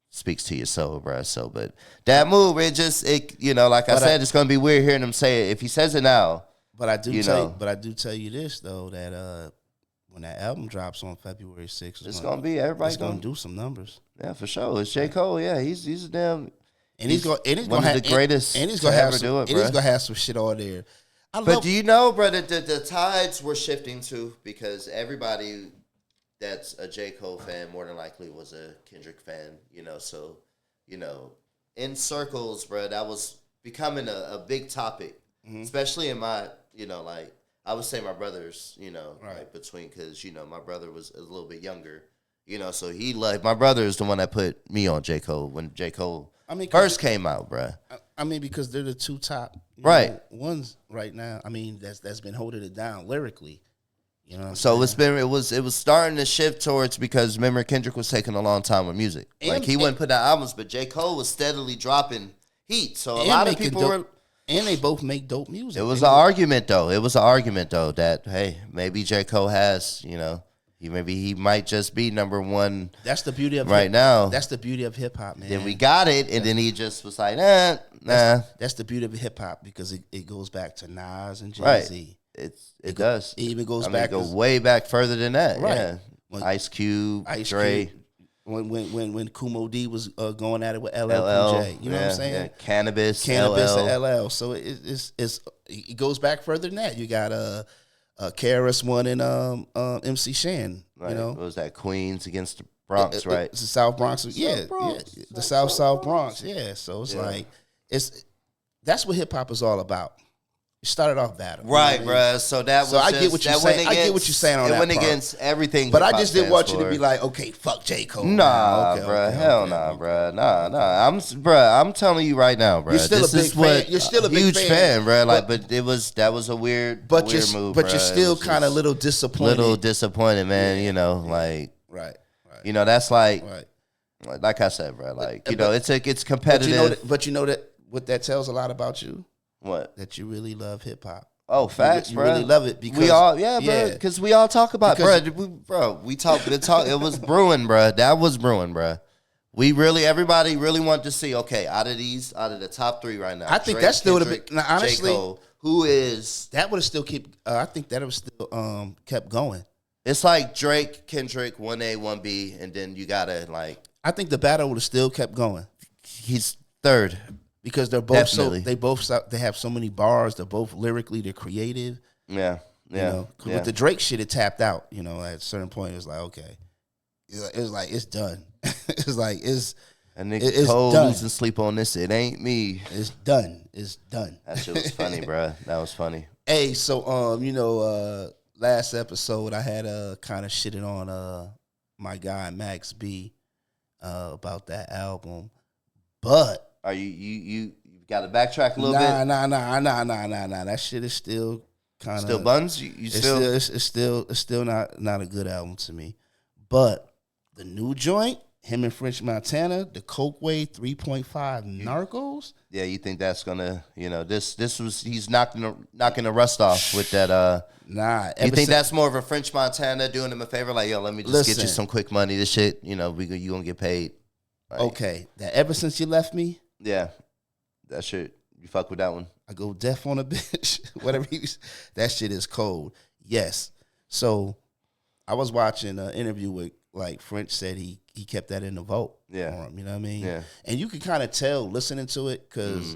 Speaker 3: speaks to your soul, bro. So, but that move, like I said, it's going to be weird hearing him say it. If he says it now,
Speaker 2: but I do tell you this, though, that when that album drops on February 6th,
Speaker 3: it's gonna be everybody's
Speaker 2: gonna do some numbers.
Speaker 3: Yeah, for sure. It's J. Cole. Yeah, he's a damn.
Speaker 2: And he's gonna
Speaker 3: have the greatest.
Speaker 2: And he's gonna have some. And he's gonna have some shit on there.
Speaker 3: But do you know, bro, that the tides were shifting too, because everybody that's a J. Cole fan more than likely was a Kendrick fan. So in circles, bro, that was becoming a big topic, especially in my like. I would say my brothers, like between, because, my brother was a little bit younger, so he my brother is the one that put me on J. Cole when J. Cole first came out, bruh.
Speaker 2: Because they're the two top ones right now. That's been holding it down lyrically.
Speaker 3: So it was starting to shift towards, because remember Kendrick was taking a long time with music. Like he wouldn't put out albums, but J. Cole was steadily dropping heat. So a lot of people were.
Speaker 2: And they both make dope music.
Speaker 3: It was an argument, though. That, hey, maybe J. Cole has, he might just be number one.
Speaker 2: That's the beauty of
Speaker 3: now.
Speaker 2: That's the beauty of hip hop, man.
Speaker 3: Then we got it, and then he just was like, nah.
Speaker 2: That's the beauty of hip hop, because it goes back to Nas and Jay-Z.
Speaker 3: Right. It does.
Speaker 2: It even goes back.
Speaker 3: Go way back further than that. Right. Yeah. Ice Cube, Dre.
Speaker 2: when Kumo D was going at it with LL
Speaker 3: LL,
Speaker 2: Cool J. You know what I'm saying?
Speaker 3: Yeah. Cannabis,
Speaker 2: And
Speaker 3: LL.
Speaker 2: LL. So it goes back further than that. You got KRS One and MC Shan.
Speaker 3: Right.
Speaker 2: You know,
Speaker 3: What was that? Queens against the Bronx, right?
Speaker 2: It's the South Bronx. Yeah,
Speaker 3: Bronx.
Speaker 2: yeah, the South Bronx. Yeah. So it's like that's what hip hop is all about. It started off battle,
Speaker 3: Right,
Speaker 2: you know what I mean?
Speaker 3: bruh. So that was
Speaker 2: So I
Speaker 3: just,
Speaker 2: get what you're saying. I get what you're saying on
Speaker 3: it
Speaker 2: that
Speaker 3: went
Speaker 2: part.
Speaker 3: against everything.
Speaker 2: But I
Speaker 3: hip-hop
Speaker 2: just didn't
Speaker 3: stands
Speaker 2: want you to
Speaker 3: for.
Speaker 2: be like, okay, fuck J. Cole.
Speaker 3: Nah,
Speaker 2: Okay,
Speaker 3: bruh.
Speaker 2: okay,
Speaker 3: Hell
Speaker 2: okay,
Speaker 3: nah,
Speaker 2: okay.
Speaker 3: bruh. Nah. I'm telling you right now, bruh.
Speaker 2: You're still
Speaker 3: this
Speaker 2: a big
Speaker 3: is what
Speaker 2: fan. You're still a big
Speaker 3: huge fan, bruh. Like,
Speaker 2: But
Speaker 3: that was a weird,
Speaker 2: But
Speaker 3: move.
Speaker 2: you're
Speaker 3: bruh.
Speaker 2: still
Speaker 3: It was
Speaker 2: kind of
Speaker 3: just
Speaker 2: little disappointed.
Speaker 3: little disappointed, man. You know, like
Speaker 2: Right.
Speaker 3: you know, that's like
Speaker 2: Right.
Speaker 3: like I said, bruh. Like you
Speaker 2: But-
Speaker 3: know, it's competitive.
Speaker 2: But you know that what that tells a lot about you?
Speaker 3: What?
Speaker 2: That you really love hip hop.
Speaker 3: Oh, facts,
Speaker 2: you
Speaker 3: bro.
Speaker 2: really love it because
Speaker 3: we all, bro. Because we all talk about, we talk. It was brewing, bro. That was brewing, bro. Everybody really wanted to see. Okay, out of the top three right now,
Speaker 2: I think
Speaker 3: Drake,
Speaker 2: that still would have
Speaker 3: Kendrick,
Speaker 2: been. Now, honestly,
Speaker 3: J. Cole, who is?
Speaker 2: that would have still keep. I think that would have still kept going.
Speaker 3: It's like Drake, Kendrick, 1A, 1B, and then you gotta like.
Speaker 2: I think the battle would have still kept going
Speaker 3: He's third.
Speaker 2: because they're both
Speaker 3: Definitely.
Speaker 2: they have so many bars. They're both lyrically, they're creative.
Speaker 3: Yeah.
Speaker 2: You know, with the Drake shit, it tapped out. You know, at a certain point, it was like, okay, it was like it's done. It's like it's
Speaker 3: told
Speaker 2: done.
Speaker 3: losing sleep on this. It ain't me.
Speaker 2: It's done. It's done.
Speaker 3: That shit was funny, bro. That was funny.
Speaker 2: Hey, so you know, last episode I had kind of shitted on my guy Max B about that album, but
Speaker 3: Are you got to backtrack a little bit?
Speaker 2: Nah. That shit is still kind of
Speaker 3: Still buns? You still?
Speaker 2: It's still not a good album to me. But the new joint, him and French Montana, the Cokeway 3.5 Narcos.
Speaker 3: Yeah, you think that's gonna, he's knocking the rust off with that.
Speaker 2: Nah,
Speaker 3: you think that's more of a French Montana doing him a favor? Like, yo, let me just get you some quick money. This shit, you gonna get paid. Like,
Speaker 2: okay? That Ever Since You Left Me.
Speaker 3: Yeah, that shit. You fuck with that one?
Speaker 2: I go deaf on a bitch. Whatever that shit is cold. Yes. So I was watching an interview with like French said he kept that in the vote for him. You know what I mean?
Speaker 3: Yeah.
Speaker 2: And you can kind of tell listening to it because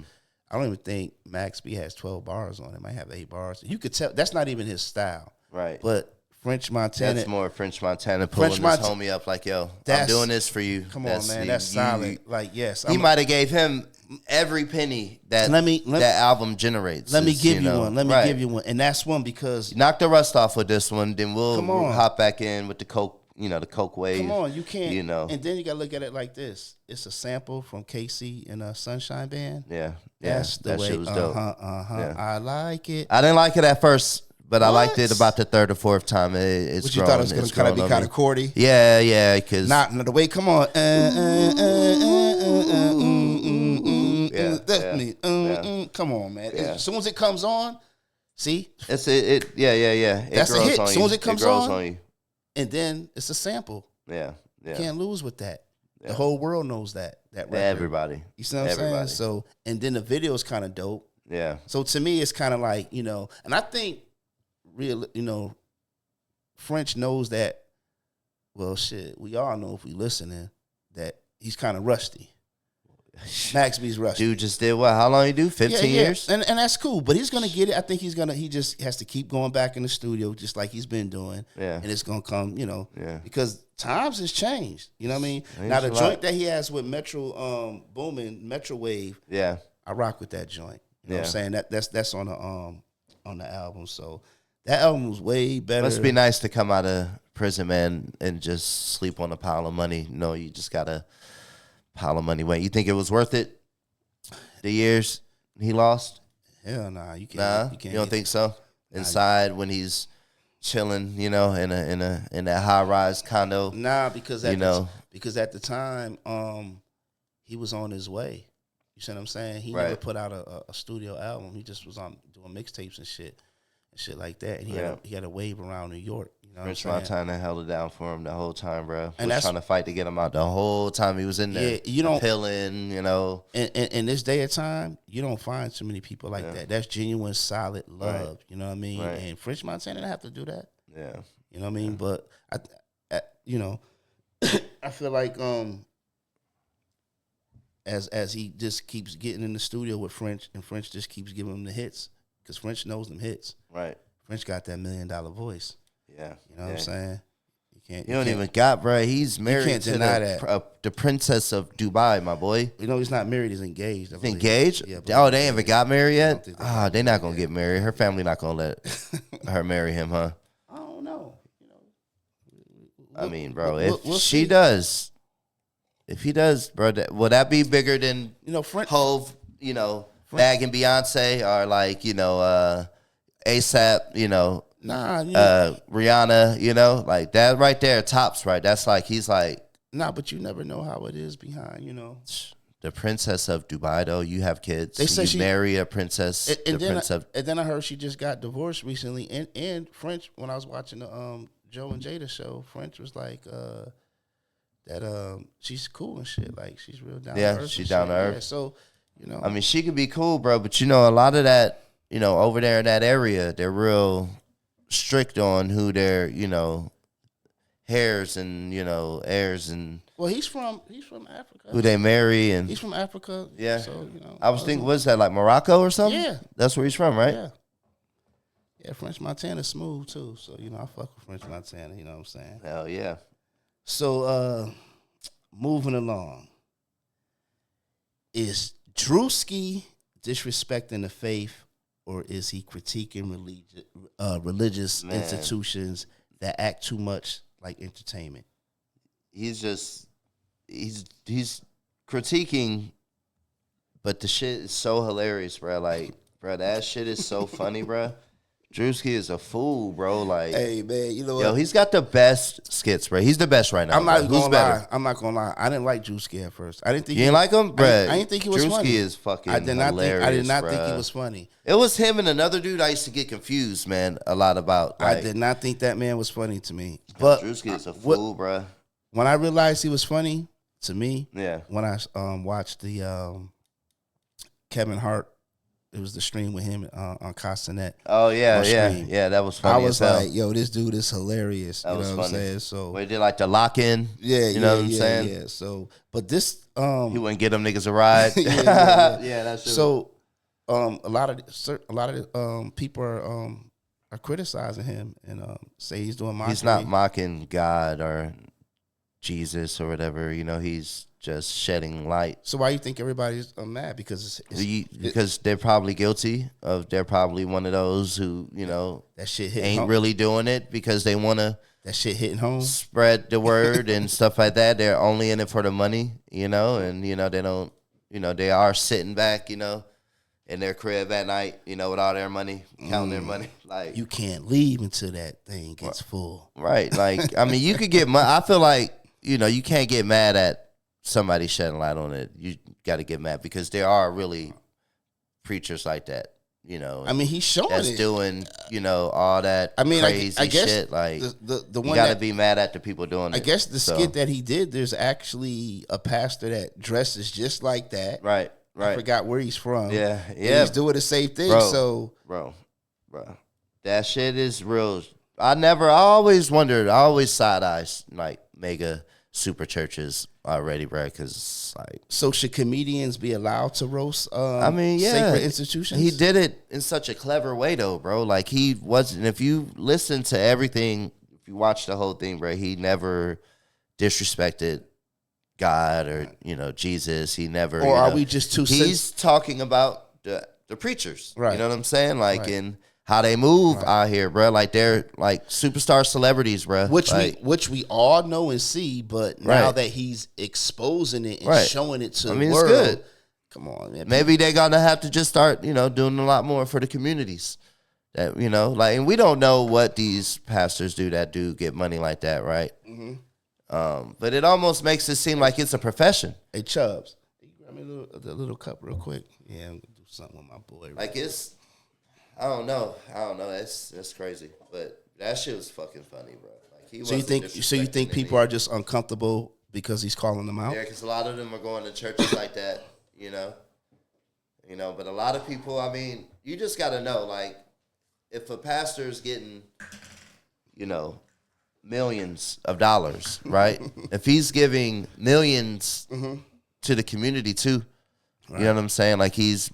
Speaker 2: I don't even think Max B has 12 bars on it. Might have 8 bars. You could tell that's not even his style.
Speaker 3: Right.
Speaker 2: But French Montana.
Speaker 3: That's more French Montana pulling his homie up like, yo, I'm doing this for you.
Speaker 2: Come on, man. That's solid. Like, yes.
Speaker 3: He might have gave him every penny that that album generates.
Speaker 2: Let me give you one. Let me give you one. And that's one because
Speaker 3: knock the rust off with this one, then we'll hop back in with the Coke, the Coke wave.
Speaker 2: Come on, you can't.
Speaker 3: And
Speaker 2: then you gotta look at it like this. It's a sample from Casey and Sunshine Band.
Speaker 3: Yeah.
Speaker 2: That's the
Speaker 3: that
Speaker 2: way.
Speaker 3: Shit was dope.
Speaker 2: Yeah. I like it.
Speaker 3: I didn't like it at first, but I liked it about the third or fourth time. It's
Speaker 2: But you thought it was gonna kind of be kind of cordy.
Speaker 3: Yeah, because
Speaker 2: not the way. Come on. That's me. Come on, man. As soon as it comes on, see,
Speaker 3: it's it. Yeah.
Speaker 2: That's a hit. As soon as it comes on
Speaker 3: you.
Speaker 2: And then it's a sample.
Speaker 3: Yeah.
Speaker 2: You can't lose with that. The whole world knows that record.
Speaker 3: Everybody.
Speaker 2: You see what I'm saying? So, and then the video is kind of dope.
Speaker 3: Yeah.
Speaker 2: So to me, it's kind of like, and I think French knows that, well, shit, we all know if we listening that he's kind of rusty. Max B's rusty.
Speaker 3: Dude just did what? How long you do? 15 years?
Speaker 2: And that's cool. But he's going to get it. I think he just has to keep going back in the studio just like he's been doing.
Speaker 3: Yeah.
Speaker 2: And it's going to come, because times has changed. You know what I mean? Now, the joint that he has with Metro Boomin, Metro Wave,
Speaker 3: yeah,
Speaker 2: I rock with that joint. You know what I'm saying? That's on the album. So that album was way better.
Speaker 3: Must be nice to come out of prison, man, and just sleep on a pile of money. No, you just got a pile of money. Wait, you think it was worth it? The years he lost?
Speaker 2: Hell nah. You can't.
Speaker 3: Nah, you don't think so? Inside when he's chilling, in that high rise condo.
Speaker 2: Nah, because at the time, he was on his way. You see what I'm saying? He never put out a studio album. He just was on doing mixtapes and shit like that. And he had a wave around New York. You know
Speaker 3: French
Speaker 2: what I'm saying?
Speaker 3: Montana held it down for him the whole time, bro.
Speaker 2: And
Speaker 3: was trying to fight to get him out the whole time he was in there.
Speaker 2: Yeah, you don't
Speaker 3: appealing,
Speaker 2: In this day of time, you don't find too many people like that. That's genuine, solid love. Right. You know what I mean? Right. And French Montana didn't have to do that.
Speaker 3: Yeah.
Speaker 2: You know what I mean? But I I feel like as he just keeps getting in the studio with French, and French just keeps giving him the hits because French knows them hits.
Speaker 3: Right.
Speaker 2: French got that $1 million voice.
Speaker 3: Yeah.
Speaker 2: You know what I'm saying? You
Speaker 3: don't even got, bro. He's married to
Speaker 2: the
Speaker 3: princess of Dubai, my boy.
Speaker 2: You know, he's not married. He's engaged.
Speaker 3: He's engaged? Yeah, oh, they ain't even got married yet? They're not going to get married. Her family not going to let her marry him, huh?
Speaker 2: I don't know.
Speaker 3: I mean, bro, if she does, if he does, bro, will that be bigger than,
Speaker 2: French,
Speaker 3: Hove, bagging Beyonce, or like, ASAP,
Speaker 2: Nah,
Speaker 3: Rihanna, like that right there, tops, right? That's like, he's like.
Speaker 2: Nah, but you never know how it is behind,
Speaker 3: The princess of Dubai, though, you have kids.
Speaker 2: They say
Speaker 3: you
Speaker 2: she
Speaker 3: marry a princess.
Speaker 2: And then I heard she just got divorced recently. And French, when I was watching the Joe and Jada show, French was like that she's cool and shit. Like she's real down to earth. Yeah,
Speaker 3: she's down to earth.
Speaker 2: Yeah, so,
Speaker 3: I mean, she could be cool, bro, but a lot of that, over there in that area, they're real strict on who their, heirs and, heirs and.
Speaker 2: Well, he's from Africa.
Speaker 3: Who they marry and.
Speaker 2: He's from Africa.
Speaker 3: Yeah.
Speaker 2: So,
Speaker 3: I was thinking, what's that, like Morocco or something?
Speaker 2: Yeah.
Speaker 3: That's where he's from, right?
Speaker 2: Yeah. Yeah, French Montana's smooth too. So, I fuck with French Montana, you know what I'm saying?
Speaker 3: Hell yeah.
Speaker 2: So, moving along. Is Druski disrespecting the faith, or is he critiquing religious institutions that act too much like entertainment?
Speaker 3: He's critiquing, but the shit is so hilarious, bro. Like, bro, that shit is so funny, bro. Druski is a fool, bro. Like,
Speaker 2: hey man, you know what?
Speaker 3: Yo, he's got the best skits, bro. He's the best right now.
Speaker 2: I'm not gonna lie. I'm not gonna lie. I didn't like Druski at first. I didn't think
Speaker 3: you didn't like him, bro.
Speaker 2: I didn't think he was funny.
Speaker 3: Druski is fucking hilarious.
Speaker 2: I did not think he was funny.
Speaker 3: It was him and another dude I used to get confused, man, a lot about.
Speaker 2: Like, I did not think that man was funny to me. But
Speaker 3: Druski is a fool, bro.
Speaker 2: When I realized he was funny to me,
Speaker 3: yeah,
Speaker 2: when I watched the Kevin Hart. It was the stream with him on Castanet.
Speaker 3: Oh, yeah, yeah, that was funny.
Speaker 2: I was like, yo, this dude is hilarious.
Speaker 3: That was funny.
Speaker 2: What I'm saying? So
Speaker 3: we did like the lock-in.
Speaker 2: Yeah,
Speaker 3: you know what I'm saying?
Speaker 2: Yeah, so, but this... he
Speaker 3: wouldn't get them niggas a ride.
Speaker 2: yeah,
Speaker 3: that's true.
Speaker 2: So, a lot of people are criticizing him and say he's doing mockery.
Speaker 3: He's not mocking God or Jesus or whatever. He's just shedding light.
Speaker 2: So why you think everybody's mad? Because
Speaker 3: because they're probably guilty of. They're probably one of those who
Speaker 2: that shit
Speaker 3: ain't home. Really doing it because they want to.
Speaker 2: That shit hitting home.
Speaker 3: Spread the word and stuff like that. They're only in it for the money, and they don't. They are sitting back, in their crib at night, with all their money, counting their money. Like,
Speaker 2: you can't leave until that thing gets full.
Speaker 3: Right. Like, I mean, you could get. I feel like you can't get mad at somebody shedding light on it. You got to get mad because there are really preachers like that,
Speaker 2: I mean, he's showing
Speaker 3: that's
Speaker 2: it.
Speaker 3: doing, all that crazy
Speaker 2: I guess
Speaker 3: shit. Like,
Speaker 2: the one
Speaker 3: you got to be mad at the people doing it.
Speaker 2: I guess the skit that he did, there's actually a pastor that dresses just like that.
Speaker 3: Right.
Speaker 2: I forgot where he's from.
Speaker 3: Yeah.
Speaker 2: He's doing the same thing.
Speaker 3: Bro. That shit is real. I always wondered, I always side-eyes, like, mega super churches already, bro, because like. So
Speaker 2: should comedians be allowed to roast
Speaker 3: sacred
Speaker 2: institutions?
Speaker 3: He did it in such a clever way, though, bro. Like, he wasn't, if you listen to everything, if you watch the whole thing, bro, he never disrespected God or, Jesus. He never.
Speaker 2: Or are we just too
Speaker 3: He's talking about the preachers.
Speaker 2: Right.
Speaker 3: You know what I'm saying? Like, in how they move out here, bro. Like, they're like superstar celebrities, bro.
Speaker 2: Which we all know and see, but now that he's exposing it and showing it to the world,
Speaker 3: it's good.
Speaker 2: Come on, man.
Speaker 3: Maybe they're gonna have to just start, doing a lot more for the communities. That like, and we don't know what these pastors do that do get money like that, right? Mm-hmm. But it almost makes it seem like it's a profession.
Speaker 2: Hey, Chubbs, can you grab me the little cup real quick? Yeah, I'm gonna do something with my boy.
Speaker 3: Like, it's. I don't know. That's crazy. But that shit was fucking funny, bro. Like,
Speaker 2: so you think people are just uncomfortable because he's calling them out?
Speaker 3: Yeah, because a lot of them are going to churches like that, But a lot of people, I mean, you just got to know, like, if a pastor is getting, millions of dollars, right? If he's giving millions to the community too, you know what I'm saying? Like he's,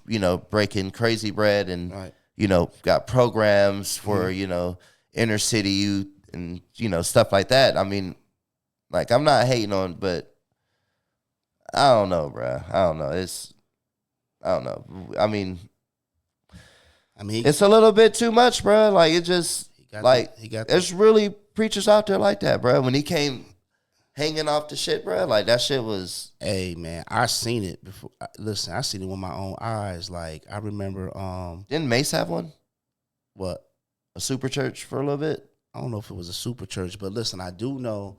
Speaker 3: breaking crazy bread and, got programs for, inner city youth and, stuff like that. I mean, like I'm not hating on, but I don't know, bro. I don't know. I mean, it's a little bit too much, bro. Like it just there's really preachers out there like that, bro. When he came hanging off the shit, bro, like that shit was.
Speaker 2: Hey man, I seen it before. Listen, I seen it with my own eyes. Like I remember.
Speaker 3: Didn't Mace have one?
Speaker 2: What?
Speaker 3: A super church for a little bit.
Speaker 2: I don't know if it was a super church, but listen, I do know.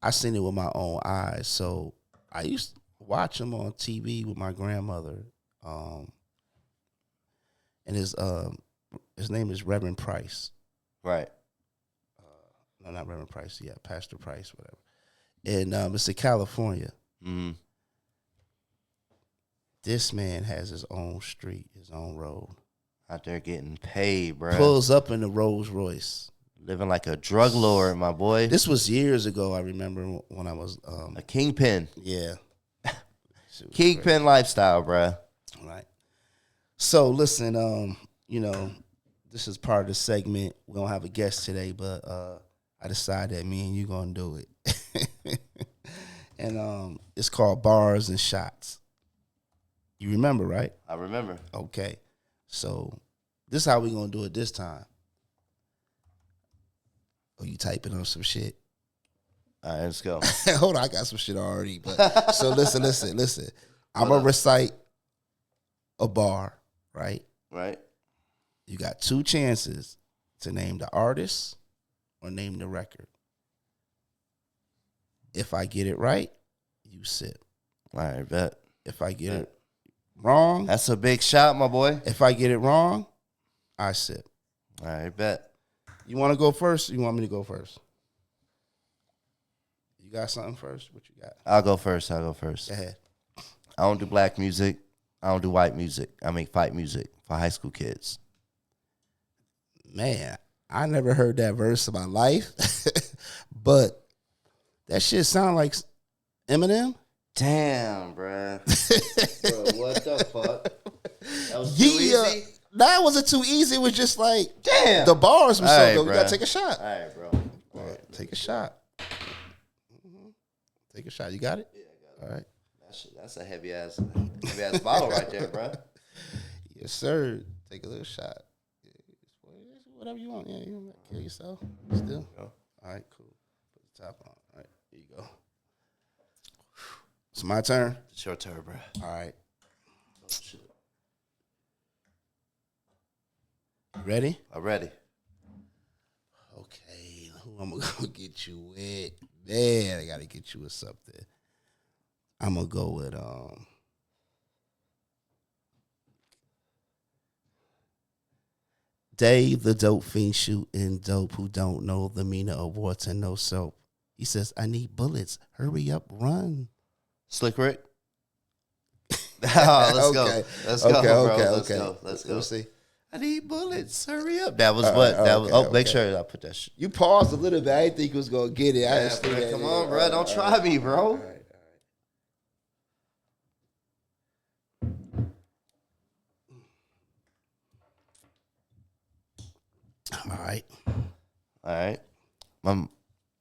Speaker 2: I seen it with my own eyes. So I used to watch him on TV with my grandmother. And his name is Reverend Price.
Speaker 3: Right.
Speaker 2: No, not Reverend Price. Yeah, Pastor Price, whatever. And it's in California.
Speaker 3: Mm-hmm.
Speaker 2: This man has his own street, his own road.
Speaker 3: Out there getting paid, bro.
Speaker 2: Pulls up in the Rolls Royce.
Speaker 3: Living like a drug lord, my boy.
Speaker 2: This was years ago, I remember, when I was...
Speaker 3: a kingpin.
Speaker 2: Yeah.
Speaker 3: Kingpin crazy lifestyle, bro.
Speaker 2: Right. So, listen, this is part of the segment. We don't have a guest today, but I decided that me and you going to do it. And it's called Bars and Shots. You remember, right?
Speaker 3: I remember.
Speaker 2: Okay. So, this is how we going to do it this time. Oh, you typing on some shit?
Speaker 3: All right, let's go.
Speaker 2: Hold on, I got some shit already. But so listen. I'm going to recite a bar, right?
Speaker 3: Right.
Speaker 2: You got 2 chances to name the artist or name the record. If I get it right, you sip.
Speaker 3: All right, bet.
Speaker 2: If I get it wrong.
Speaker 3: That's a big shot, my boy.
Speaker 2: If I get it wrong, I sip.
Speaker 3: All right, bet.
Speaker 2: You want to go first or you want me to go first? You got something first? What you got?
Speaker 3: I'll go first. Go
Speaker 2: ahead.
Speaker 3: I don't do black music. I don't do white music. I make fight music for high school kids.
Speaker 2: Man, I never heard that verse in my life. But that shit sound like Eminem.
Speaker 3: Damn, bruh. Bro, what the fuck? That was too easy?
Speaker 2: That wasn't too easy. It was just like,
Speaker 3: damn.
Speaker 2: The bars were so
Speaker 3: right,
Speaker 2: good. We
Speaker 3: bruh.
Speaker 2: got to take a shot.
Speaker 3: All right, bro.
Speaker 2: All right, take a shot. Mm-hmm. Take a shot. You got it?
Speaker 3: Yeah, I got it.
Speaker 2: All right.
Speaker 3: That's a heavy ass bottle right there, bro.
Speaker 2: Yes, sir. Take a little shot. Whatever you want. Yeah, you don't kill yourself. Still. All right, cool. Put the top on. All right, here you go. It's my turn.
Speaker 3: It's your turn, bro.
Speaker 2: All right. Oh, shit. You ready?
Speaker 3: I'm ready.
Speaker 2: Okay. Who I'm going to get you with? Man, I got to get you with something. I'm going to go with Dave, the dope fiend shooting dope who don't know the meaning of water, no soap. He says, I need bullets. Hurry up, run.
Speaker 3: Slick Rick. Let's go. Let's go, bro. Let's go.
Speaker 2: Let's see.
Speaker 3: I need bullets. Hurry up. That was what? That was. Make sure I put that shit.
Speaker 2: You paused a little bit. I didn't think you was going to get it.
Speaker 3: Yeah, come on, bro. Don't try me, bro.
Speaker 2: All right.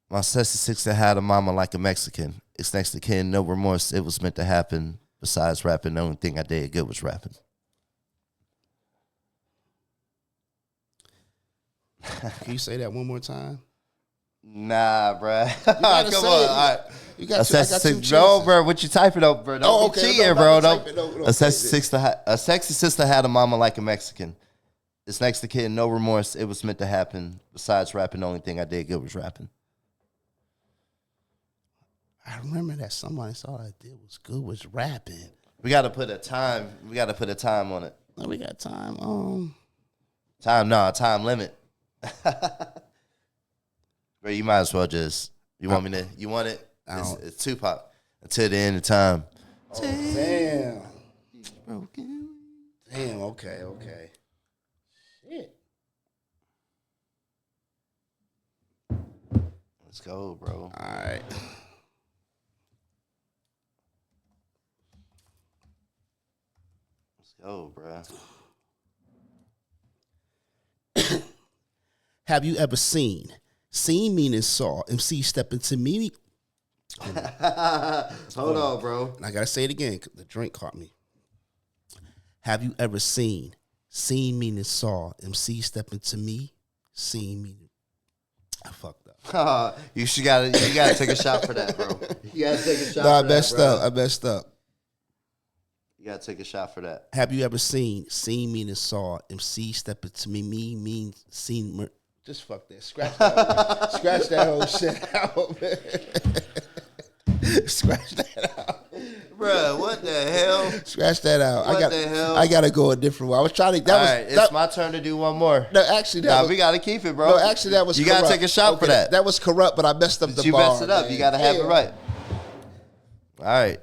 Speaker 3: My sister 60 had a mama like a Mexican. It's next to kin, no remorse. It was meant to happen. Besides rapping, the only thing I did good was rapping.
Speaker 2: Can you say that one more time?
Speaker 3: Nah, bro.
Speaker 2: Come on. All right. You got two chances.
Speaker 3: No, bro. What you typing up, bro? Don't be cheating, bro. A sexy sister had a mama like a Mexican. It's next to kid, no remorse. It was meant to happen. Besides rapping, the only thing I did good was rapping.
Speaker 2: I remember that somebody saw I did was good was rapping.
Speaker 3: We got to put a time. We got to put a time on it.
Speaker 2: No, we got time.
Speaker 3: Time limit. Bro, you might as well just. You want me to? You want it? It's Tupac. Until the end of time.
Speaker 2: Oh, damn. Broken. Damn. Okay. Shit.
Speaker 3: Let's go, bro.
Speaker 2: All right.
Speaker 3: Let's go, bro.
Speaker 2: Have you ever seen meaning saw, MC step into meaning?
Speaker 3: Hold on, bro.
Speaker 2: And I got to say it again because the drink caught me. Have you ever seen meaning saw, MC step into me, seen meaning? I fucked up.
Speaker 3: You gotta take a shot for that, bro. You gotta take a shot
Speaker 2: No,
Speaker 3: for that, bro.
Speaker 2: I messed up.
Speaker 3: You gotta take a shot for that.
Speaker 2: Have you ever seen meaning saw, MC step into me, mean, seen... Just fuck that. Scratch that whole shit out, man. Scratch that out.
Speaker 3: Bruh, what the hell?
Speaker 2: Scratch that out.
Speaker 3: What the hell?
Speaker 2: I gotta go a different way. I was trying to.
Speaker 3: All right, it's my turn to do one more.
Speaker 2: No, actually,
Speaker 3: we gotta keep it, bro.
Speaker 2: No, actually, that was.
Speaker 3: You
Speaker 2: Kurupt.
Speaker 3: gotta take a shot for that.
Speaker 2: That was Kurupt, but I messed up the
Speaker 3: you
Speaker 2: bar.
Speaker 3: You messed it up.
Speaker 2: Man.
Speaker 3: You gotta have it right. All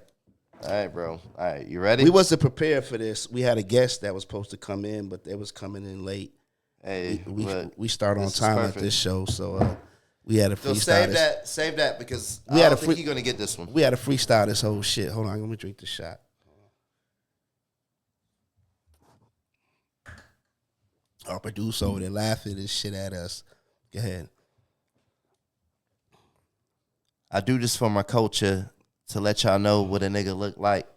Speaker 3: right, bro. All right, you ready?
Speaker 2: We wasn't prepared for this. We had a guest that was supposed to come in, but they was coming in late.
Speaker 3: Hey,
Speaker 2: we start on time at this show, so we had a freestyle.
Speaker 3: So save that because I don't think you're gonna get this one.
Speaker 2: We had to freestyle this whole shit. Hold on, let me drink the shot. Our producer over there laughing and shit at us. Go ahead.
Speaker 3: I do this for my culture to let y'all know what a nigga look like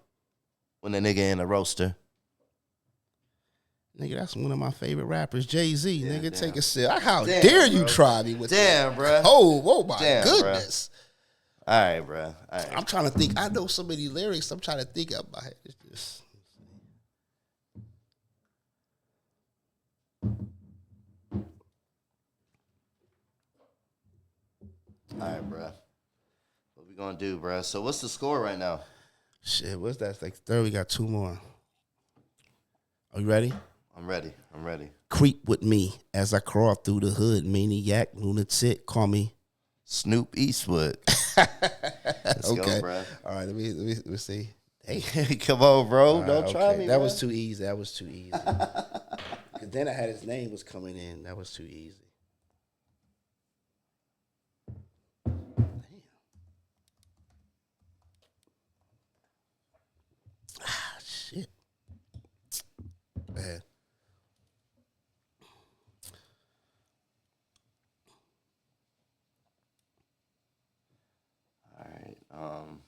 Speaker 3: when a nigga in a roaster.
Speaker 2: Nigga, that's one of my favorite rappers, Jay-Z.
Speaker 3: Yeah,
Speaker 2: nigga,
Speaker 3: damn.
Speaker 2: take a sip. How dare you try me with
Speaker 3: that? Bro.
Speaker 2: Oh my goodness.
Speaker 3: Bro. All right, bro. All right.
Speaker 2: I'm trying to think. I know so many lyrics. I'm trying to think of my head. It's just...
Speaker 3: All right, bro. What we gonna do, bro? So what's the score right now?
Speaker 2: Shit, what's that? Like third, we got two more. Are you ready?
Speaker 3: I'm ready.
Speaker 2: Creep with me as I crawl through the hood. Maniac, lunatic, call me
Speaker 3: Snoop Eastwood. Let's go, bro.
Speaker 2: All right, let me see.
Speaker 3: Hey, come on, bro. Don't try me.
Speaker 2: That
Speaker 3: bro.
Speaker 2: was too easy. Cause then I had his name was coming in. That was too easy. Shit. Go ahead.
Speaker 3: All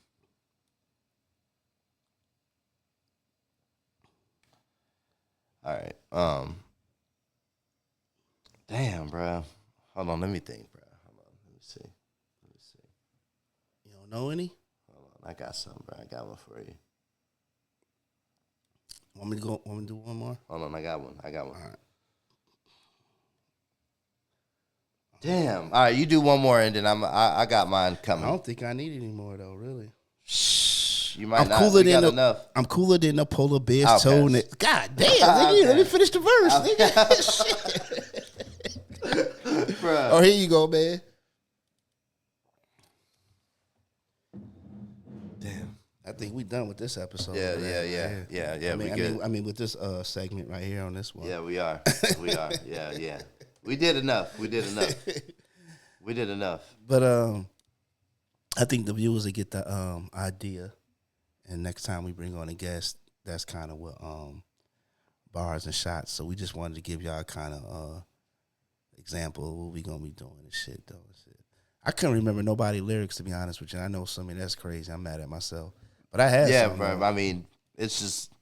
Speaker 3: right. All right. Damn, bro. Hold on. Let me think, bro. Hold on. Let me see.
Speaker 2: You don't know any?
Speaker 3: Hold on. I got some, bro. I got one for you.
Speaker 2: Want me to do one more?
Speaker 3: Hold on. I got one.
Speaker 2: All right.
Speaker 3: Damn. All right. You do one more, and then I got mine coming.
Speaker 2: I don't think I need any more though. Really.
Speaker 3: Shh. You might
Speaker 2: I'm
Speaker 3: not.
Speaker 2: cooler
Speaker 3: We
Speaker 2: than
Speaker 3: got enough.
Speaker 2: I'm cooler than a polar bear's
Speaker 3: I'll
Speaker 2: toe.
Speaker 3: pass.
Speaker 2: God damn, nigga, let me finish the verse, nigga. Shit.
Speaker 3: Bruh.
Speaker 2: Oh, here you go, man.
Speaker 3: Damn.
Speaker 2: I think we done with this episode.
Speaker 3: Yeah.
Speaker 2: I mean, with this segment right here on this one.
Speaker 3: Yeah, we are. Yeah. We did enough.
Speaker 2: But I think the viewers will get the idea, and next time we bring on a guest, that's kind of what bars and shots. So we just wanted to give y'all kind of example of what we gonna be doing and shit though. I couldn't remember nobody lyrics, to be honest with you. I know something that's crazy. I'm mad at myself, but I had some,
Speaker 3: bro. I mean, it's just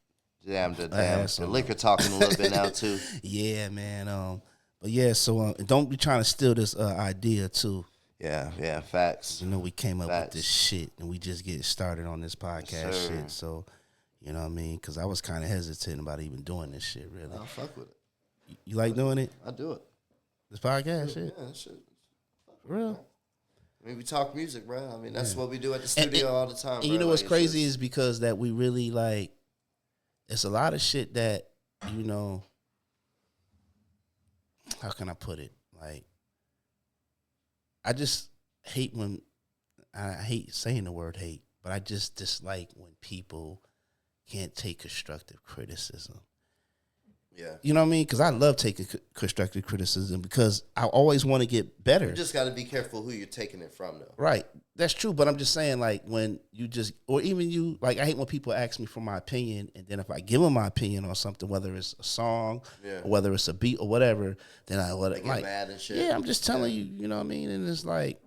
Speaker 3: the liquor talking a little bit now too.
Speaker 2: Yeah, man. But yeah, so don't be trying to steal this idea too.
Speaker 3: Yeah, facts.
Speaker 2: You know, we came up with this shit, and we just getting started on this podcast shit. So, you know what I mean? Because I was kind of hesitant about even doing this shit, really.
Speaker 3: I'll fuck with it.
Speaker 2: You like doing it?
Speaker 3: I do it.
Speaker 2: This podcast shit?
Speaker 3: Yeah, that shit.
Speaker 2: For real?
Speaker 3: I mean, we talk music, bro. I mean, that's what we do at the studio all the time.
Speaker 2: And you know what's crazy is because that we really like, it's a lot of shit that, you know, how can I put it? Like, I just hate when, I hate saying the word hate, but I just dislike when people can't take constructive criticism.
Speaker 3: Yeah.
Speaker 2: You know what I mean? Because I love taking constructive criticism because I always want to get better.
Speaker 3: You just got to be careful who you're taking it from, though.
Speaker 2: Right. That's true. But I'm just saying, like, when you just, or even you, like, I hate when people ask me for my opinion, and then if I give them my opinion on something, whether it's a song, or whether it's a beat or whatever, then I get like,
Speaker 3: mad and shit.
Speaker 2: Yeah, I'm just telling you, you know what I mean? And it's like,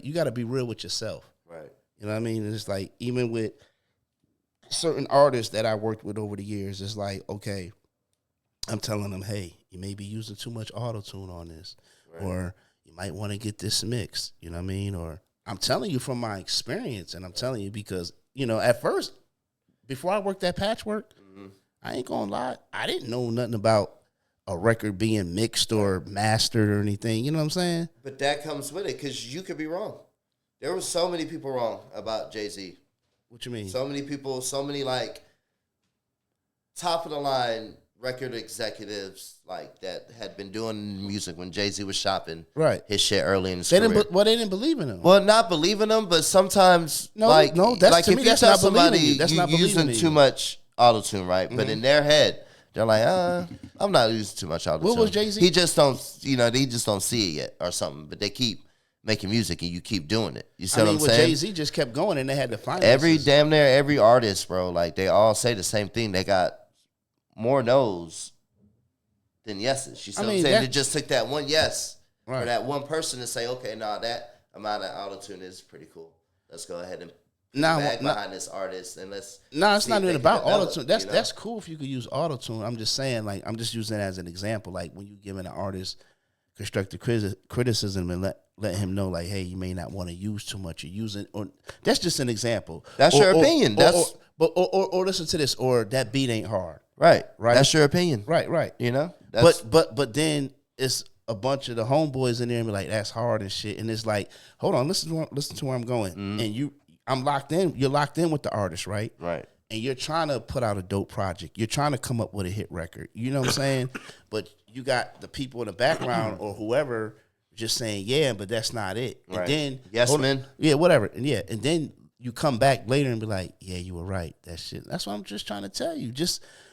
Speaker 2: you got to be real with yourself.
Speaker 3: Right.
Speaker 2: You know what I mean? And it's like, even with certain artists that I worked with over the years, it's like, okay, I'm telling them, hey, you may be using too much auto-tune on this, or you might want to get this mixed, you know what I mean? Or I'm telling you from my experience, and I'm telling you because, you know, at first, before I worked at Patchwork, I ain't gonna lie, I didn't know nothing about a record being mixed or mastered or anything, you know what I'm saying?
Speaker 3: But that comes with it, because you could be wrong. There were so many people wrong about Jay-Z.
Speaker 2: What you mean?
Speaker 3: So many people, so many, like, top-of-the-line record executives like that had been doing music when Jay-Z was shopping his shit early in his career.
Speaker 2: They didn't believe in him.
Speaker 3: Well, not believe in him, but sometimes
Speaker 2: that's
Speaker 3: like
Speaker 2: to
Speaker 3: if
Speaker 2: me,
Speaker 3: you
Speaker 2: that's
Speaker 3: tell
Speaker 2: not
Speaker 3: somebody
Speaker 2: believing you. That's not
Speaker 3: you're using
Speaker 2: believing
Speaker 3: too
Speaker 2: you.
Speaker 3: much autotune, right? But in their head, they're like, I'm not using too much autotune.
Speaker 2: What was Jay-Z?
Speaker 3: He just don't, they just don't see it yet or something. But they keep making music and you keep doing it. You see what I'm saying?
Speaker 2: Jay-Z just kept going and they had to find
Speaker 3: damn near every artist, bro. Like they all say the same thing. They got more no's than yeses. You see what I'm saying? They just took that one yes for that one person to say, okay, that amount of autotune is pretty cool. Let's go ahead and behind this artist and let's.
Speaker 2: It's not even about autotune. That's cool if you could use autotune. I'm just saying, like, I'm just using it as an example. Like when you giving an artist constructive criticism and let him know, like, hey, you may not want to use too much. You're using, or that's just an example.
Speaker 3: That's your opinion.
Speaker 2: Or listen to this, or that beat ain't hard.
Speaker 3: Right. That's your opinion.
Speaker 2: Right.
Speaker 3: You know?
Speaker 2: But then it's a bunch of the homeboys in there and be like, that's hard and shit. And it's like, hold on, listen to where I'm going. And I'm locked in. You're locked in with the artist, right?
Speaker 3: Right.
Speaker 2: And you're trying to put out a dope project. You're trying to come up with a hit record. You know what I'm saying? But you got the people in the background or whoever just saying, yeah, but that's not it. And then
Speaker 3: man.
Speaker 2: Yeah, whatever. And then you come back later and be like, yeah, you were right. That shit. That's what I'm just trying to tell you.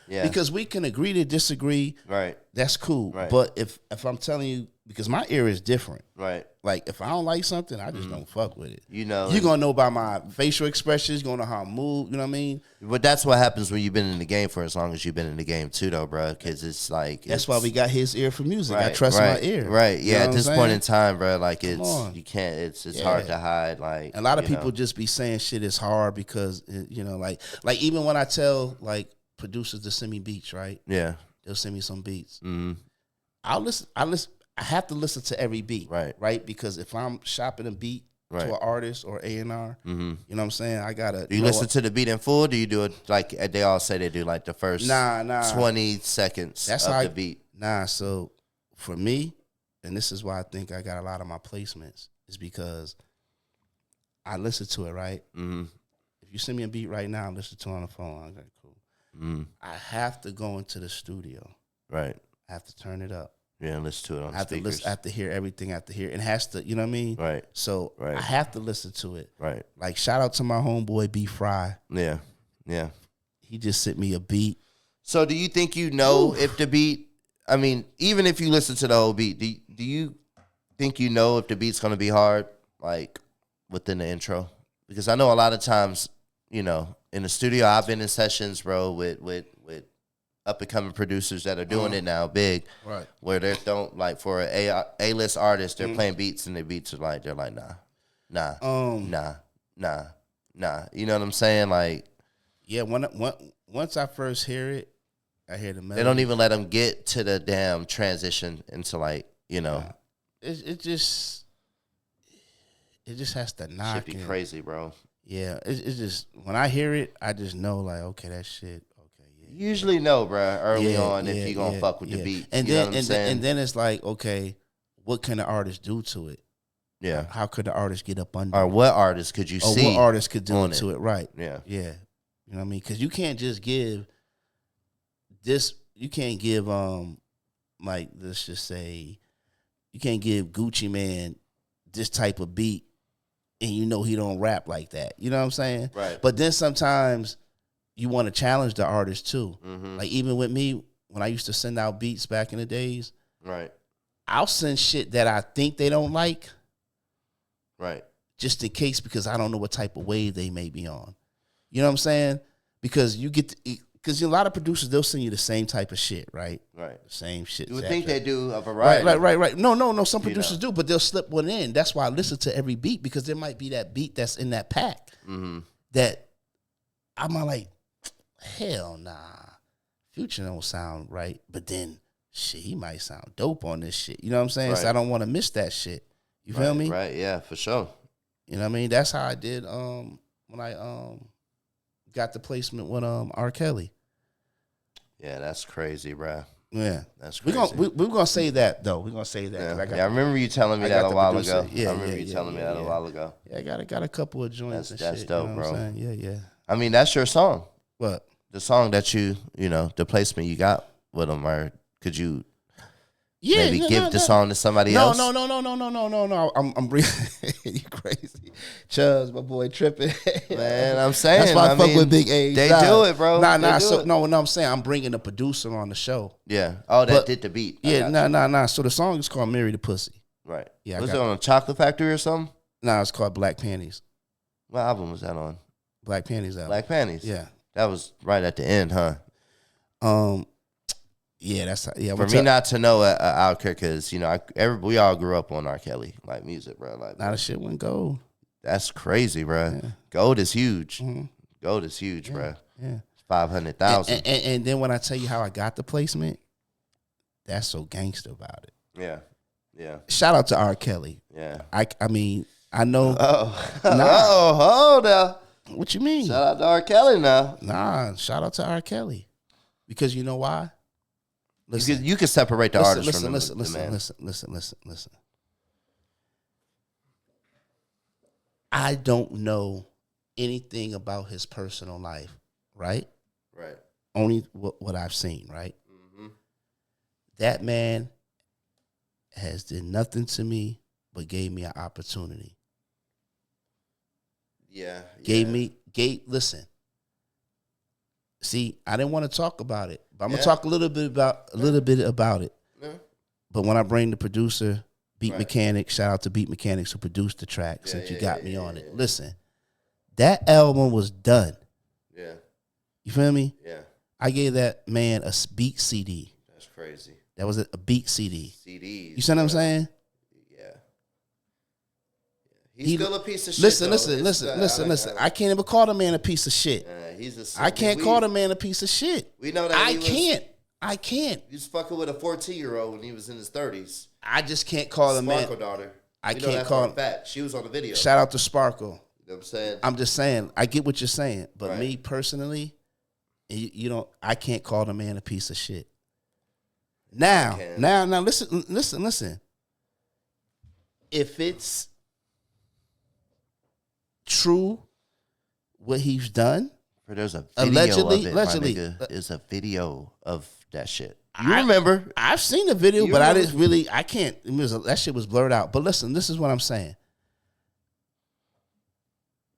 Speaker 2: Because we can agree to disagree.
Speaker 3: Right.
Speaker 2: That's cool.
Speaker 3: Right.
Speaker 2: But if I'm telling you, because my ear is different.
Speaker 3: Right.
Speaker 2: Like if I don't like something, I just don't fuck with it.
Speaker 3: You know.
Speaker 2: You're going to know by my facial expressions, you're going to know how I move, you know what I mean?
Speaker 3: But that's what happens when you've been in the game for as long as you've been in the game too, though, bro. Because it's like.
Speaker 2: That's why we got HisEar4Musik. I trust my ear.
Speaker 3: Right. Yeah.
Speaker 2: You know
Speaker 3: at this point in time, bro, like you can't, it's hard to hide. Like
Speaker 2: a lot of people just be saying shit is hard because, you know, like even when I tell like producers to send me beats, right?
Speaker 3: Yeah.
Speaker 2: They'll send me some beats.
Speaker 3: Mm-hmm.
Speaker 2: I have to listen to every beat,
Speaker 3: right?
Speaker 2: Because if I'm shopping a beat to an artist or A&R, you know what I'm saying? I gotta.
Speaker 3: Do you listen to the beat in full? Or do you do it like they all say they do, like the first 20 seconds of the beat?
Speaker 2: So for me, and this is why I think I got a lot of my placements, is because I listen to it, right? Mm-hmm. If you send me a beat right now, I listen to it on the phone. Okay, cool. Mm-hmm. I have to go into the studio.
Speaker 3: Right.
Speaker 2: I have to turn it up.
Speaker 3: Yeah, and listen to it on speakers.
Speaker 2: I have to hear everything. I have to hear. It has to, you know what I mean?
Speaker 3: Right.
Speaker 2: So I have to listen to it.
Speaker 3: Right.
Speaker 2: Like, shout out to my homeboy, B. Fry.
Speaker 3: Yeah. Yeah.
Speaker 2: He just sent me a beat.
Speaker 3: So do you think you know if the beat, I mean, even if you listen to the whole beat, do you think you know if the beat's going to be hard, like, within the intro? Because I know a lot of times, you know, in the studio, I've been in sessions, bro, with up-and-coming producers that are doing it now, big,
Speaker 2: right?
Speaker 3: Where they don't, like, for an A-list artist, they're playing beats, and the beats are like, they're like, nah. You know what I'm saying? Like,
Speaker 2: yeah. Once I first hear it, I hear the melody.
Speaker 3: They don't even let them get to the damn transition into, like, you know.
Speaker 2: Nah. It just has to knock.
Speaker 3: Should be crazy, bro.
Speaker 2: Yeah, it's just when I hear it, I just know, like, okay, that shit.
Speaker 3: You usually know, bro, early on if you're going to fuck with the beat.
Speaker 2: And
Speaker 3: you know
Speaker 2: then,
Speaker 3: what I'm saying?
Speaker 2: And then it's like, okay, what can the artist do to it?
Speaker 3: Yeah.
Speaker 2: How could the artist get up under
Speaker 3: or
Speaker 2: it?
Speaker 3: what artist could you see?
Speaker 2: What artist could do to it? Right.
Speaker 3: Yeah.
Speaker 2: Yeah. You know what I mean? Because you can't just give this, you can't give, like, let's just say, you can't give Gucci Man this type of beat and you know he don't rap like that. You know what I'm saying?
Speaker 3: Right.
Speaker 2: But then sometimes you want to challenge the artist too.
Speaker 3: Mm-hmm.
Speaker 2: Like even with me, when I used to send out beats back in the days,
Speaker 3: Right.
Speaker 2: I'll send shit that I think they don't like,
Speaker 3: Right.
Speaker 2: just in case, because I don't know what type of wave they may be on. You know what I'm saying? Because because a lot of producers, they'll send you the same type of shit, right?
Speaker 3: Right.
Speaker 2: The same shit.
Speaker 3: You would think they do a variety.
Speaker 2: Right. No. Some producers do, but they'll slip one in. That's why I listen to every beat, because there might be that beat that's in that pack that I'm like, hell nah, Future don't sound right. But then, shit, he might sound dope on this shit. You know what I'm saying?
Speaker 3: Right.
Speaker 2: So I don't want to miss that shit. You feel me?
Speaker 3: Right, yeah, for sure.
Speaker 2: You know what I mean? That's how I did when I got the placement with R. Kelly.
Speaker 3: Yeah, that's crazy, bro.
Speaker 2: Yeah,
Speaker 3: That's crazy.
Speaker 2: We're gonna say that though. We're gonna say that.
Speaker 3: Yeah, I remember you telling me that a while ago.
Speaker 2: Yeah,
Speaker 3: I remember you telling me that a while ago.
Speaker 2: Yeah, I got a couple of joints.
Speaker 3: That's
Speaker 2: shit,
Speaker 3: dope,
Speaker 2: you know
Speaker 3: bro.
Speaker 2: what I'm saying? Yeah.
Speaker 3: I mean, that's your song.
Speaker 2: What?
Speaker 3: The song that you know, the placement you got with them, or could you maybe give the song to somebody else?
Speaker 2: No. I'm bringing you crazy. Chubbs, my boy, tripping.
Speaker 3: Man, I'm saying.
Speaker 2: That's why I fuck with Big A.
Speaker 3: They do it, bro.
Speaker 2: I'm saying I'm bringing a producer on the show.
Speaker 3: Yeah. Oh, that did the beat.
Speaker 2: Yeah, So the song is called "Marry the Pussy."
Speaker 3: Right.
Speaker 2: Yeah.
Speaker 3: Was it on a Chocolate Factory or something?
Speaker 2: Nah, it's called Black Panties.
Speaker 3: What album was that on?
Speaker 2: Black Panties album.
Speaker 3: Black Panties.
Speaker 2: Yeah.
Speaker 3: That was right at the end, huh?
Speaker 2: Yeah, that's yeah.
Speaker 3: For me not to know out here, because we all grew up on R. Kelly like music, bro. Like,
Speaker 2: now the shit went gold.
Speaker 3: That's crazy, bro.
Speaker 2: Yeah.
Speaker 3: Gold is huge.
Speaker 2: Mm-hmm.
Speaker 3: Gold is huge, bro.
Speaker 2: Yeah,
Speaker 3: 500,000.
Speaker 2: And then when I tell you how I got the placement, that's so gangster about it.
Speaker 3: Yeah.
Speaker 2: Shout out to R. Kelly.
Speaker 3: Yeah.
Speaker 2: I mean, I know.
Speaker 3: Hold up.
Speaker 2: What you mean?
Speaker 3: Shout out to R. Kelly now.
Speaker 2: Nah, shout out to R. Kelly, because you know why? Listen,
Speaker 3: you can separate the artist from the man.
Speaker 2: Listen. I don't know anything about his personal life, right?
Speaker 3: Right.
Speaker 2: Only what I've seen, right?
Speaker 3: Mm-hmm.
Speaker 2: That man has did nothing to me but gave me an opportunity.
Speaker 3: Yeah.
Speaker 2: Listen. See, I didn't want to talk about it, but I'm gonna talk a little bit about it.
Speaker 3: Yeah.
Speaker 2: But when I bring the producer, Beat Mechanic, shout out to Beat Mechanics who produced the track since you got me on it. Listen, that album was done.
Speaker 3: Yeah.
Speaker 2: You feel me?
Speaker 3: Yeah.
Speaker 2: I gave that man a beat CD.
Speaker 3: That's crazy.
Speaker 2: That was a beat CD.
Speaker 3: CDs.
Speaker 2: You see what I'm saying?
Speaker 3: Yeah. He's still a piece of shit.
Speaker 2: Listen. I can't even call the man a piece of shit. I can't call the man a piece of shit.
Speaker 3: We know that
Speaker 2: I can't.
Speaker 3: He was fucking with a 14-year-old when he was in his 30s.
Speaker 2: I just can't call the man.
Speaker 3: Sparkle daughter.
Speaker 2: I can't call him.
Speaker 3: She was on the video.
Speaker 2: Shout out to Sparkle.
Speaker 3: You know what I'm saying?
Speaker 2: I'm just saying. I get what you're saying, but me personally, you don't. I can't call the man a piece of shit. Now, listen. If it's true, what he's done,
Speaker 3: there's a video of it, allegedly, there's a video of that shit. You remember?
Speaker 2: I've seen the video, but I didn't really. I can't. That shit was blurred out. But listen, this is what I'm saying.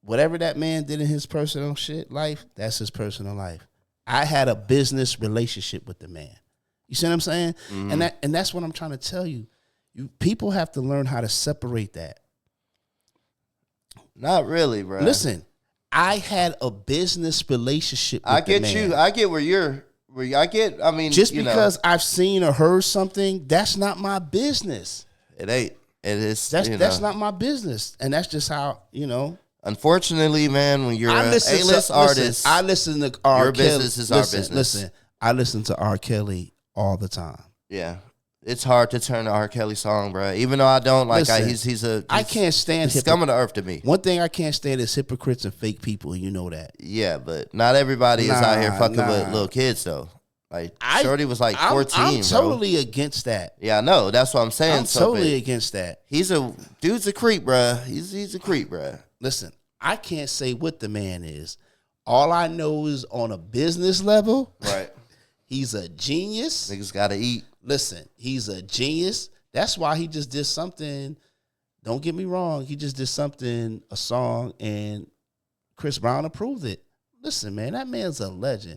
Speaker 2: Whatever that man did in his personal life, that's his personal life. I had a business relationship with the man. You see what I'm saying? Mm-hmm. And that's what I'm trying to tell you. People have to learn how to separate that.
Speaker 3: Not really, bro.
Speaker 2: Listen, I had a business relationship with the man.
Speaker 3: I get where you're. I mean,
Speaker 2: just because I've seen or heard something, that's not my business.
Speaker 3: It ain't. It is.
Speaker 2: That's not my business, and that's just how
Speaker 3: Unfortunately, man, when you're an A-list artist,
Speaker 2: I listen to R. Kelly.
Speaker 3: Your business is our business.
Speaker 2: Listen, I listen to R. Kelly all the time.
Speaker 3: Yeah, it's hard to turn the R. Kelly song, bro. Even though I don't like,
Speaker 2: I can't stand
Speaker 3: scum of the earth to me.
Speaker 2: One thing I can't stand is hypocrites and fake people, and you know that.
Speaker 3: Yeah, but not everybody is out here fucking with little kids, though. Like, Shorty was like 14,
Speaker 2: I'm totally against that.
Speaker 3: Yeah, I know. That's what I'm saying.
Speaker 2: I'm totally against that.
Speaker 3: Dude's a creep, bro. He's a creep, bro.
Speaker 2: Listen, I can't say what the man is. All I know is on a business level,
Speaker 3: right?
Speaker 2: He's a genius.
Speaker 3: Niggas gotta eat.
Speaker 2: Listen, he's a genius. That's why he just did something. Don't get me wrong. He just did something, a song, and Chris Brown approved it. Listen, man, that man's a legend.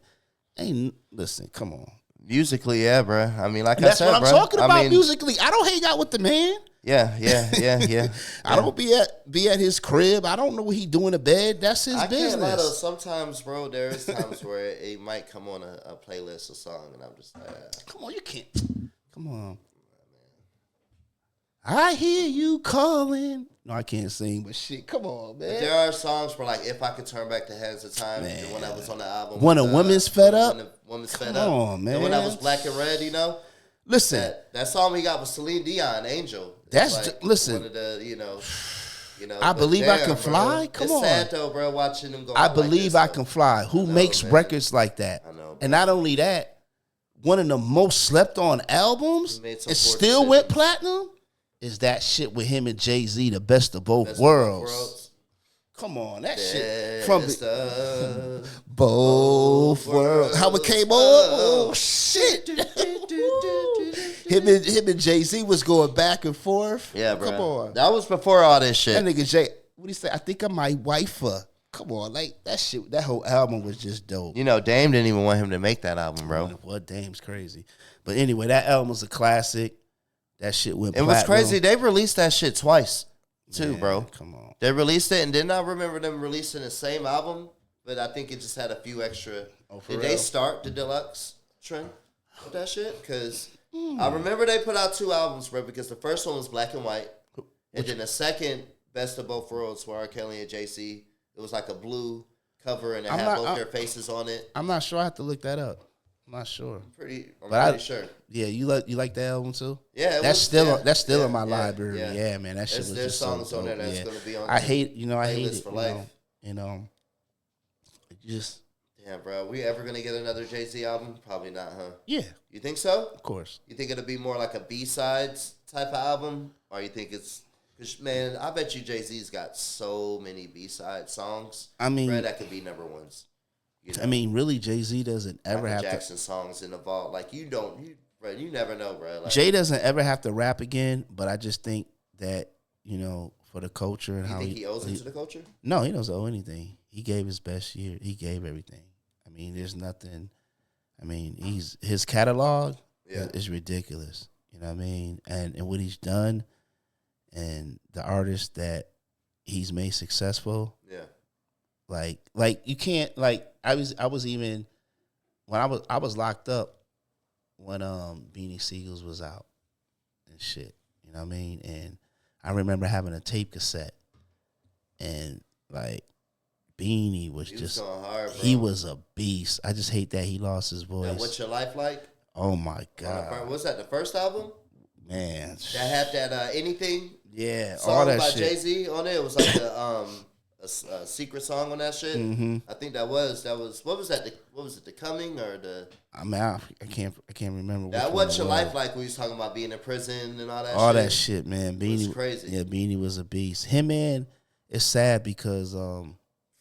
Speaker 2: Listen, come on.
Speaker 3: Musically, yeah, bro. I mean, like
Speaker 2: And
Speaker 3: I
Speaker 2: that's
Speaker 3: said,
Speaker 2: what I'm
Speaker 3: bro.
Speaker 2: talking about
Speaker 3: I mean,
Speaker 2: musically. I don't hang out with the man.
Speaker 3: Yeah.
Speaker 2: I don't be at his crib. I don't know what he doing in bed. That's his business.
Speaker 3: Can't lie though. Sometimes, bro, there is times where it might come on a playlist or song, and I'm just like,
Speaker 2: come on, you can't. Come on. I hear you calling. No, I can't sing, but shit, come on, man.
Speaker 3: But there are songs where, like, if I could turn back the hands of time,
Speaker 2: Man.
Speaker 3: when I was on the album,
Speaker 2: When a woman's fed up.
Speaker 3: Woman's
Speaker 2: Come
Speaker 3: fed up.
Speaker 2: on, man.
Speaker 3: And when I was Black and Red, you know.
Speaker 2: Listen,
Speaker 3: That song we got with Celine Dion, Angel.
Speaker 2: That's
Speaker 3: like
Speaker 2: listen.
Speaker 3: One of the, you know.
Speaker 2: I Believe I Can Fly. Come on.
Speaker 3: It's sad though, bro. Watching them go.
Speaker 2: I Believe I Can Fly. Who makes records like that?
Speaker 3: I know. Bro.
Speaker 2: And not only that, one of the most slept on albums, it still went platinum. Is that shit with him and Jay-Z, the best of both worlds? Come on, that shit from both worlds. How it came on? Oh shit! him and Jay-Z was going back and forth.
Speaker 3: Yeah, bro.
Speaker 2: Come on,
Speaker 3: that was before all this shit.
Speaker 2: That nigga Jay, what do you say? I think I might wife her. Come on, like that shit. That whole album was just dope.
Speaker 3: You know, Dame didn't even want him to make that album, bro.
Speaker 2: Well, Dame's crazy, but anyway, that album was a classic. That shit went platinum.
Speaker 3: It was crazy. They released that shit twice, too, bro.
Speaker 2: Come on.
Speaker 3: They released it, and then I remember them releasing the same album, but I think it just had a few extra. Did they start the deluxe trend with that shit? Because I remember they put out 2 albums, bro, because the first one was Black and White, and then the second, Best of Both Worlds, where R. Kelly and JC, it was like a blue cover, and it had both their faces on it.
Speaker 2: I'm not sure. I have to look that up. I'm not sure.
Speaker 3: I'm pretty sure.
Speaker 2: Yeah, you like that album too?
Speaker 3: Yeah,
Speaker 2: that's still in my library. Yeah, man, that shit was
Speaker 3: there's
Speaker 2: just
Speaker 3: songs
Speaker 2: so
Speaker 3: on there
Speaker 2: dope.
Speaker 3: that's gonna be on.
Speaker 2: I hate it.
Speaker 3: For life.
Speaker 2: Just
Speaker 3: yeah, bro. We ever gonna get another Jay-Z album? Probably not, huh?
Speaker 2: Yeah.
Speaker 3: You think so?
Speaker 2: Of course.
Speaker 3: You think it'll be more like a B-sides type of album, or you think it's? Cause man, I bet you Jay-Z's got so many B-side songs.
Speaker 2: I mean,
Speaker 3: bro, that could be number ones. You know?
Speaker 2: I mean, really, Jay-Z doesn't ever
Speaker 3: Michael
Speaker 2: have
Speaker 3: Jackson songs in the vault. Like you never know, bro. Like,
Speaker 2: Jay doesn't ever have to rap again, but I just think that, for the culture and
Speaker 3: you
Speaker 2: how
Speaker 3: think he owes it to the culture?
Speaker 2: No, he doesn't owe anything. He gave his best year. He gave everything. I mean, there's nothing. I mean, his catalog is ridiculous. You know what I mean? And what he's done and the artists that he's made successful.
Speaker 3: Yeah.
Speaker 2: Like you can't I was even when I was locked up when Beanie Siegels was out and shit. You know what I mean? And I remember having a tape cassette and like Beanie was just
Speaker 3: going hard, bro.
Speaker 2: He was a beast. I just hate that he lost his voice.
Speaker 3: Now, What's Your Life Like?
Speaker 2: Oh my God.
Speaker 3: Was that the first album?
Speaker 2: Man.
Speaker 3: That had that Anything?
Speaker 2: Yeah,
Speaker 3: song
Speaker 2: all that
Speaker 3: by
Speaker 2: shit.
Speaker 3: Jay-Z on it. It was like a secret song on that shit.
Speaker 2: Mm-hmm.
Speaker 3: I think that was what was that? What was it? The Coming or the?
Speaker 2: I'm out. I can't remember.
Speaker 3: That What's Your Life Like? When he was talking about being in prison and all that.
Speaker 2: All that shit, man. Beanie
Speaker 3: was crazy.
Speaker 2: Yeah, Beanie was a beast. Him, man. It's sad because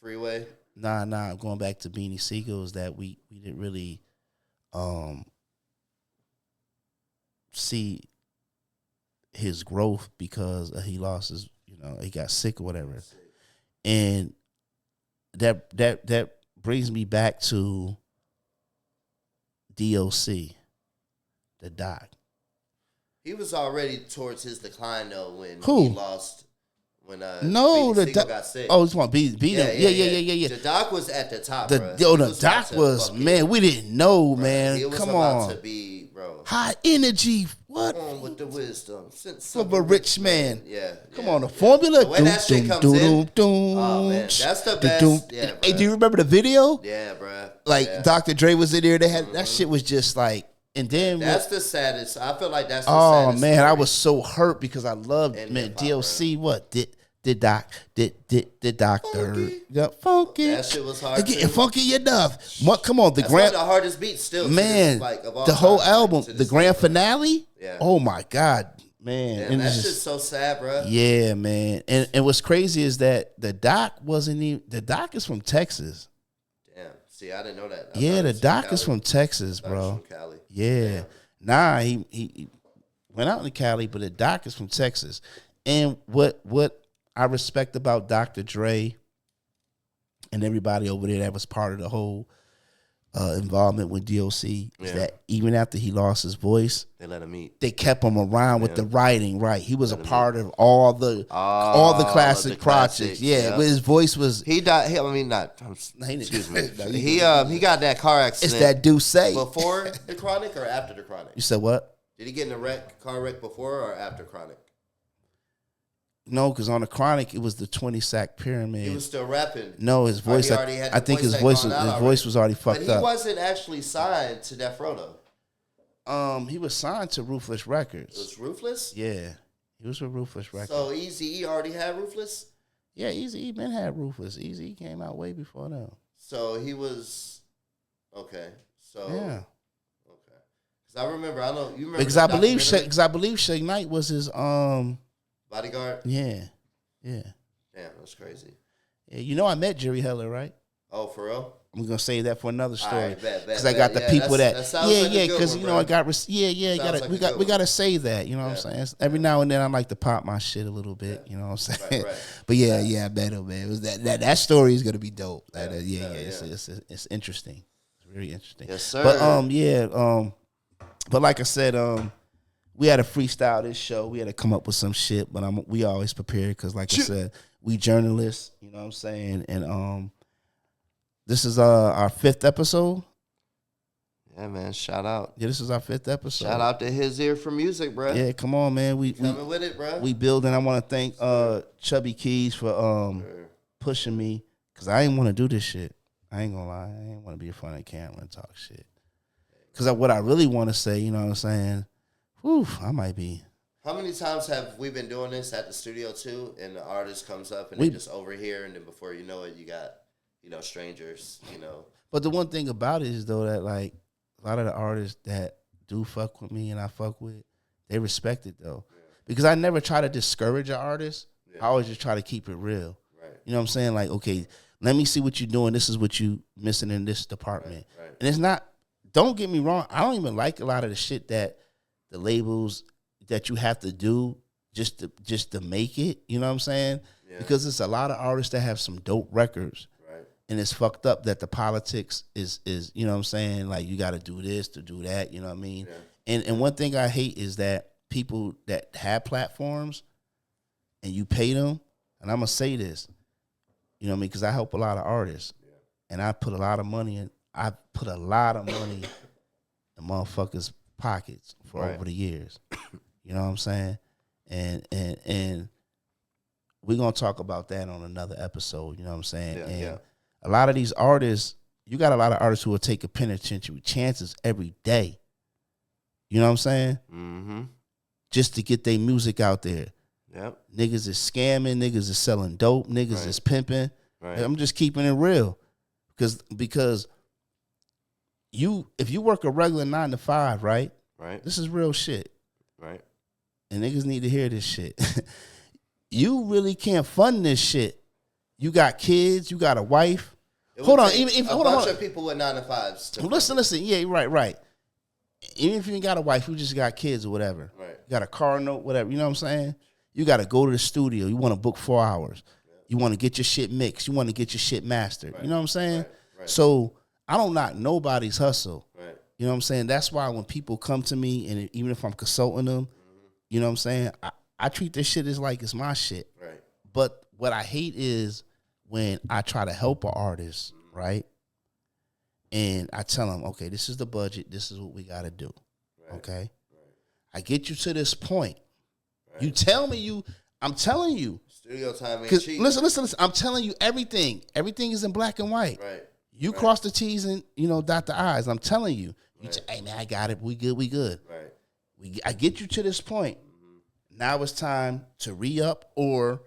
Speaker 3: Freeway.
Speaker 2: Nah. Going back to Beanie Siegels, that we didn't really see his growth because he lost his, he got sick or whatever. And that brings me back to DOC, the doc.
Speaker 3: He was already towards his decline though when
Speaker 2: Who?
Speaker 3: he lost. When
Speaker 2: no,
Speaker 3: the doc got sick.
Speaker 2: Oh, it's one B. Yeah.
Speaker 3: The doc was at the top.
Speaker 2: The doc was man. We didn't know, bro, man.
Speaker 3: He was
Speaker 2: Come
Speaker 3: about
Speaker 2: on,
Speaker 3: to be, bro.
Speaker 2: High energy. What?
Speaker 3: Come on with the wisdom
Speaker 2: of a rich man.
Speaker 3: Yeah.
Speaker 2: Come on, the formula.
Speaker 3: The way that shit comes in. Oh man, that's the best. Yeah,
Speaker 2: hey, do you remember the video?
Speaker 3: Yeah, bro.
Speaker 2: Like Dr. Dre was in there. They had that shit was just like. And then
Speaker 3: that's the saddest. I feel like that's the
Speaker 2: saddest.
Speaker 3: Oh
Speaker 2: man, I was so hurt because I loved DOC. What did doctor funky?
Speaker 3: That shit was hard.
Speaker 2: Getting funky enough. What? Come on,
Speaker 3: that's one of the hardest beats still.
Speaker 2: Man, the whole album, the grand finale. Yeah. Oh my God, man.
Speaker 3: And that's just so sad, bro.
Speaker 2: Yeah, man. And what's crazy is that the doc wasn't even. The doc is from Texas.
Speaker 3: Damn. See, I didn't know that.
Speaker 2: Yeah, the doc is from Texas, bro.
Speaker 3: From Cali.
Speaker 2: Yeah. Damn. Nah, he went out in Cali, but the doc is from Texas. And what I respect about Dr. Dre and everybody over there that was part of the whole involvement with DOC is that even after he lost his voice,
Speaker 3: they let him eat.
Speaker 2: They kept him around with the writing, right? He was a part of all the classic projects. Yeah, but his voice was.
Speaker 3: He died. Excuse me. He got that car accident.
Speaker 2: It's that Duce
Speaker 3: before the Chronic or after the Chronic.
Speaker 2: You said what?
Speaker 3: Did he get in a car wreck before or after Chronic?
Speaker 2: No, because on the Chronic it was the 20 sack pyramid.
Speaker 3: He was still rapping.
Speaker 2: No, his voice. I think his voice was already fucked up.
Speaker 3: But he wasn't actually signed to Death Row though.
Speaker 2: He was signed to Ruthless Records.
Speaker 3: It was Ruthless?
Speaker 2: Yeah, he was with Ruthless Records.
Speaker 3: So Eazy-E already had Ruthless?
Speaker 2: Yeah, Eazy-E been had Ruthless. Eazy-E came out way before them.
Speaker 3: So he was okay. So
Speaker 2: yeah.
Speaker 3: Because I remember, I know you remember.
Speaker 2: Because I believe Suge Knight was his
Speaker 3: bodyguard.
Speaker 2: Yeah.
Speaker 3: Damn, that's crazy.
Speaker 2: Yeah, you know I met Jerry Heller, right?
Speaker 3: Oh, for real?
Speaker 2: I'm gonna save that for another story
Speaker 3: because
Speaker 2: I got the people that because
Speaker 3: one,
Speaker 2: you know I got we gotta say that, you know what I'm saying. Every now and then I like to pop my shit a little bit, you know what I'm saying. Right. But yeah, I bet it, man. It was that story is gonna be dope. It's interesting. It's very interesting.
Speaker 3: Yes, sir.
Speaker 2: But but like I said, we had to freestyle this show. We had to come up with some shit, but we always prepared because, like I said, we journalists. You know what I'm saying? And this is our 5th episode.
Speaker 3: Yeah, man. Shout out.
Speaker 2: Yeah, this is our 5th episode.
Speaker 3: Shout out to HisEar4Musik, bro.
Speaker 2: Yeah, come on, man. We
Speaker 3: coming with it, bro.
Speaker 2: We building. I want to thank Chubby Keys for pushing me because I didn't want to do this shit. I ain't gonna lie. I didn't want to be in front of the camera and talk shit. Because what I really want to say, you know what I'm saying? Whew, I might be.
Speaker 3: How many times have we been doing this at the studio too? And the artist comes up and they just over here, and then before you know it, you got strangers.
Speaker 2: But the one thing about it is though that like a lot of the artists that do fuck with me and I fuck with, they respect it though, because I never try to discourage an artist. I always just try to keep it real. Right. You know what I'm saying? Like, okay, let me see what you're doing. This is what you missing in this department. Right. And it's not. Don't get me wrong. I don't even like a lot of the shit that the labels that you have to do just to make it. You know what I'm saying? Yeah. Because it's a lot of artists that have some dope records. Right. And it's fucked up that the politics is you know what I'm saying? Like you got to do this to do that. You know what I mean? Yeah. And one thing I hate is that people that have platforms and you pay them. And I'm gonna say this, you know what I mean? Because I help a lot of artists, and I put a lot of money in. I put a lot of money in motherfuckers' pockets for over the years. You know what I'm saying? And we're gonna talk about that on another episode, you know what I'm saying? A lot of these artists, you got a lot of artists who will take a penitentiary chances every day. You know what I'm saying? Mm-hmm. Just to get their music out there. Yep. Niggas is scamming, niggas is selling dope, niggas is pimping. Right. I'm just keeping it real. Because if you work a regular 9 to 5, right? Right. This is real shit. Right. And niggas need to hear this shit. You really can't fund this shit. You got kids, you got a wife. Hold on, even if
Speaker 3: a bunch of people with 9 to 5s.
Speaker 2: Listen. Yeah, right. Even if you ain't got a wife, you just got kids or whatever. Right. You got a car note, whatever. You know what I'm saying? You got to go to the studio. You want to book 4 hours. Yeah. You want to get your shit mixed. You want to get your shit mastered. Right. You know what I'm saying? Right. So I don't knock nobody's hustle. Right. You know what I'm saying? That's why when people come to me, and even if I'm consulting them, you know what I'm saying? I treat this shit as like it's my shit. Right. But what I hate is when I try to help an artist, right? And I tell them, okay, this is the budget. This is what we got to do. Right. Okay? Right. I get you to this point. Right. You tell me I'm telling you.
Speaker 3: Studio time ain't cheap.
Speaker 2: Listen. I'm telling you everything. Everything is in black and white. Right. You cross the T's and, dot the I's. I'm telling you. You say, hey, man, I got it. We good. Right. I get you to this point. Mm-hmm. Now it's time to re-up or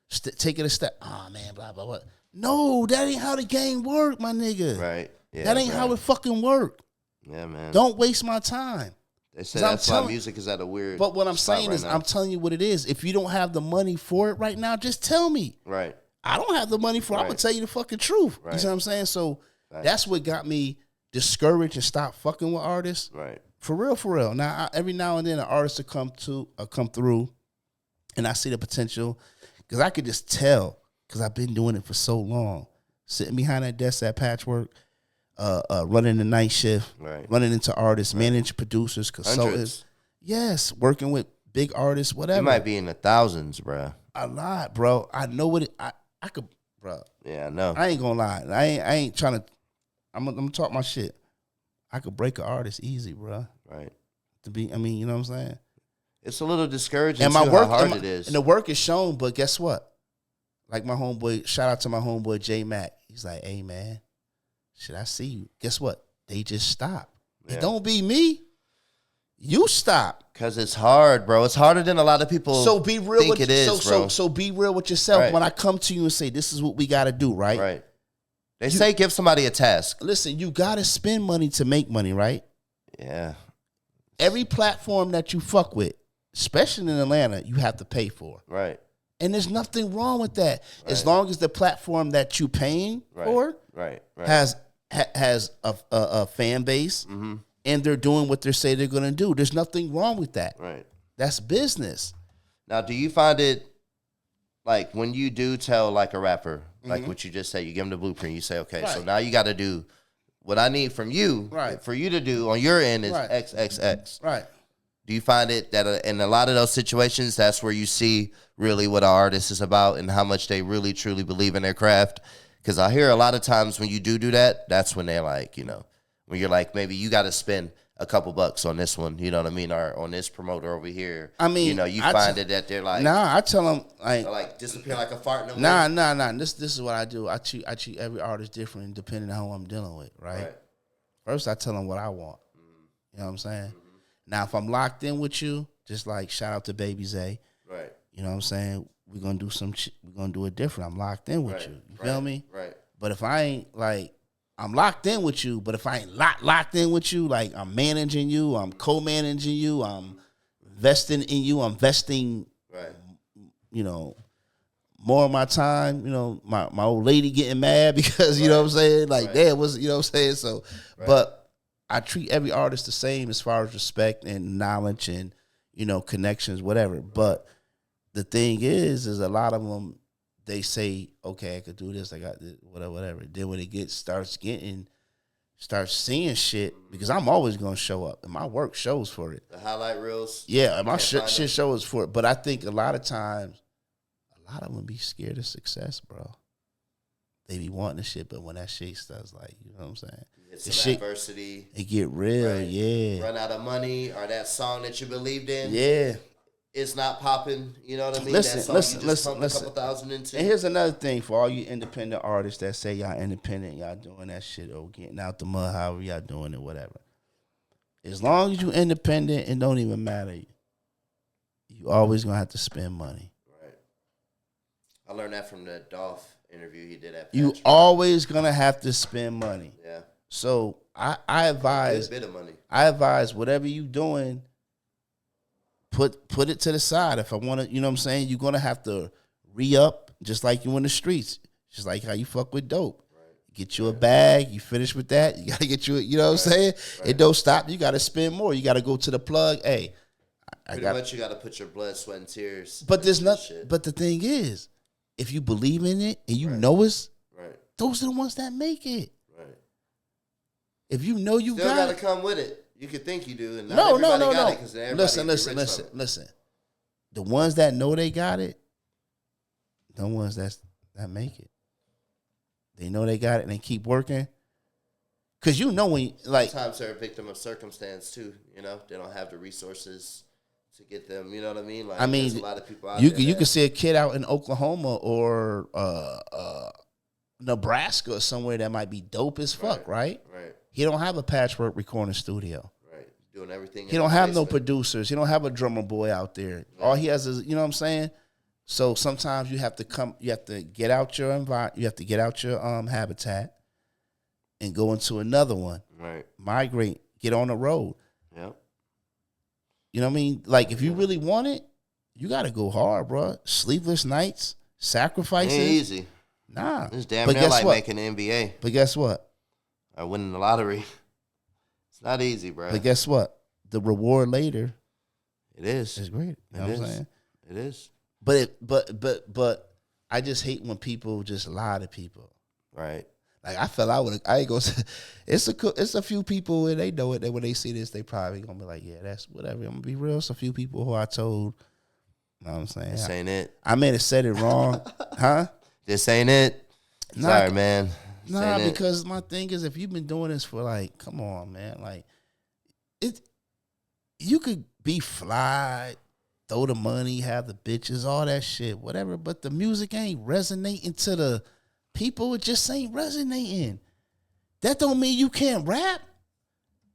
Speaker 2: take it a step. Oh, man, blah, blah, blah. No, that ain't how the game work, my nigga. Right. Yeah, that ain't how it fucking work. Yeah, man. Don't waste my time.
Speaker 3: They say that's why music is at a weird
Speaker 2: But what I'm saying is, I'm telling you what it is. If you don't have the money for it right now, just tell me. Right. I don't have the money for it. I'm going to tell you the fucking truth. Right. You see what I'm saying? So that's what got me discouraged and stopped fucking with artists. Right. For real. Now, every now and then, an artist will come through, and I see the potential. Because I could just tell, because I've been doing it for so long. Sitting behind that desk at Patchwork, running the night shift,
Speaker 3: Right.
Speaker 2: running into artists, managing producers, consultants.
Speaker 3: Hundreds.
Speaker 2: Yes, working with big artists, whatever.
Speaker 3: You might be in the thousands, bro.
Speaker 2: A lot, bro. I know what I could, bro.
Speaker 3: Yeah, I know.
Speaker 2: I ain't gonna lie. I ain't trying to. I'm gonna talk my shit. I could break an artist easy, bro.
Speaker 3: Right.
Speaker 2: To be, I mean, you know what I'm saying.
Speaker 3: It's a little discouraging
Speaker 2: And
Speaker 3: too,
Speaker 2: my work,
Speaker 3: how hard it is.
Speaker 2: and the work is shown. But guess what? Like my homeboy, shout out to my homeboy J Mac. He's like, hey man, should I see you? Guess what? They just stop.
Speaker 3: Yeah.
Speaker 2: It don't be me. You stop.
Speaker 3: Cause it's hard, bro. It's harder than a lot of people.
Speaker 2: So be real.
Speaker 3: think
Speaker 2: with,
Speaker 3: it is,
Speaker 2: so,
Speaker 3: bro.
Speaker 2: so be real with yourself.
Speaker 3: Right.
Speaker 2: When I come to you and say, this is what we got to do, right?
Speaker 3: Right. They say give somebody a task.
Speaker 2: Listen, you got to spend money to make money, right?
Speaker 3: Yeah.
Speaker 2: Every platform that you fuck with, especially in Atlanta, you have to pay for.
Speaker 3: Right.
Speaker 2: And there's nothing wrong with that.
Speaker 3: Right.
Speaker 2: As long as the platform that you paying for
Speaker 3: Right.
Speaker 2: has a fan base and they're doing what they say they're going to do. There's nothing wrong with that.
Speaker 3: Right.
Speaker 2: That's business.
Speaker 3: Now, do you find it like when you do tell like a rapper, like what you just said, you give them the blueprint, you say, okay, so
Speaker 2: Right.
Speaker 3: now you got to do what I need from you,
Speaker 2: Right.
Speaker 3: for you to do on your end is
Speaker 2: Right.
Speaker 3: XXX.
Speaker 2: Right.
Speaker 3: Do you find it that in a lot of those situations, that's where you see really what an artist is about and how much they really, truly believe in their craft? Because I hear a lot of times when you do that, that's when they're like, you know, when you're like, maybe you got to spend a couple bucks on this one, you know what I mean, or on this promoter over here.
Speaker 2: I mean,
Speaker 3: you know, you find it that they're like,
Speaker 2: Nah, I tell them
Speaker 3: like disappear like a fart in the wind.
Speaker 2: nah. This is what I do. I treat every artist different depending on who I'm dealing with, right? First, I tell them what I want. You know what I'm saying? Now, if I'm locked in with you, just like shout out to Baby Zay,
Speaker 3: Right.
Speaker 2: you know what I'm saying? We're gonna do some shit. We're gonna do it different. I'm locked in with you. You feel me?
Speaker 3: Right.
Speaker 2: But if I ain't like, I'm locked in with you. But if I ain't locked in with you, like I'm managing you, I'm co-managing you, I'm investing in you, I'm investing,
Speaker 3: Right.
Speaker 2: you know, more of my time. You know, my old lady getting mad because you know what I'm saying. Like, damn, what's you know what I'm saying. So, but I treat every artist the same as far as respect and knowledge and, you know, connections, whatever. But the thing is a lot of them, they say, okay, I could do this, I got this, whatever. Then when it starts seeing shit, because I'm always going to show up and my work shows for it.
Speaker 3: The highlight reels.
Speaker 2: Yeah, my shit shows for it. But I think a lot of times, a lot of them be scared of success, bro. They be wanting the shit, but when that shit starts, like, you know what I'm saying?
Speaker 3: It's
Speaker 2: The
Speaker 3: some
Speaker 2: shit,
Speaker 3: adversity.
Speaker 2: it get real,
Speaker 3: Right.
Speaker 2: yeah.
Speaker 3: Run out of money, or that song that you believed in.
Speaker 2: Yeah.
Speaker 3: It's not popping. You know what I mean?
Speaker 2: Listen,
Speaker 3: that song
Speaker 2: listen,
Speaker 3: you just
Speaker 2: listen,
Speaker 3: pumped a couple thousand into.
Speaker 2: And here's another thing for all you independent artists that say y'all independent, y'all doing that shit or getting out the mud, however y'all doing it, whatever. As long as you independent, it don't even matter. You always gonna have to spend money.
Speaker 3: Right. I learned that from the Dolph interview he did at
Speaker 2: You
Speaker 3: Patch.
Speaker 2: always gonna have to spend money.
Speaker 3: Yeah.
Speaker 2: So I advise
Speaker 3: A bit of money.
Speaker 2: I advise whatever you doing, put it to the side. If I want to, you know what I'm saying, you're gonna have to re-up just like you in the streets, just like how you fuck with dope. Right. Get you a bag, you finish with that, you gotta get you, you know what I'm saying? It don't stop, you gotta spend more. You gotta go to the plug. Hey,
Speaker 3: Pretty much you gotta put your blood, sweat, and tears.
Speaker 2: But there's
Speaker 3: into
Speaker 2: nothing. But the thing is, if you believe in it and you know it's, those are the ones that make it. Right. If you know you
Speaker 3: still
Speaker 2: got
Speaker 3: to come with it. You could think you do, and not
Speaker 2: no.
Speaker 3: got it,
Speaker 2: Listen. The ones that know they got it, the ones that make it. They know they got it and they keep working. Cause you know when like
Speaker 3: sometimes they're a victim of circumstance too. You know, they don't have the resources to get them. You know what I mean? Like,
Speaker 2: I mean,
Speaker 3: there's a lot of people out
Speaker 2: you
Speaker 3: there.
Speaker 2: You can see a kid out in Oklahoma or Nebraska or somewhere that might be dope as fuck, right?
Speaker 3: Right.
Speaker 2: He don't have a patchwork recording studio.
Speaker 3: Right. Doing everything.
Speaker 2: He don't have no producers. He don't have a drummer boy out there. Right. All he has is, you know what I'm saying? So sometimes you have to get out your environment, you have to get out your habitat and go into another one.
Speaker 3: Right.
Speaker 2: Migrate, get on the road.
Speaker 3: Yep.
Speaker 2: You know what I mean? Like if you really want it, you got to go hard, bro. Sleepless nights, sacrifices.
Speaker 3: Ain't easy.
Speaker 2: Nah.
Speaker 3: It's damn near like making the NBA.
Speaker 2: But guess what?
Speaker 3: Or winning the lottery. It's not easy, bro.
Speaker 2: But guess what? The reward later.
Speaker 3: It is.
Speaker 2: It's great. You know what I'm saying?
Speaker 3: It is.
Speaker 2: But I just hate when people just lie to people.
Speaker 3: Right.
Speaker 2: Like I fell out with it. I ain't gonna say, it's a few people and they know it, that when they see this, they probably gonna be like, yeah, that's whatever. I'm gonna be real. It's a few people who I told, you know what I'm saying?
Speaker 3: This ain't it.
Speaker 2: I may have said it wrong. Huh?
Speaker 3: This ain't it. Sorry, man.
Speaker 2: Nah, because my thing is, if you've been doing this for like, come on, man, like you could be fly, throw the money, have the bitches, all that shit, whatever, but the music ain't resonating to the people. It just ain't resonating. That don't mean you can't rap.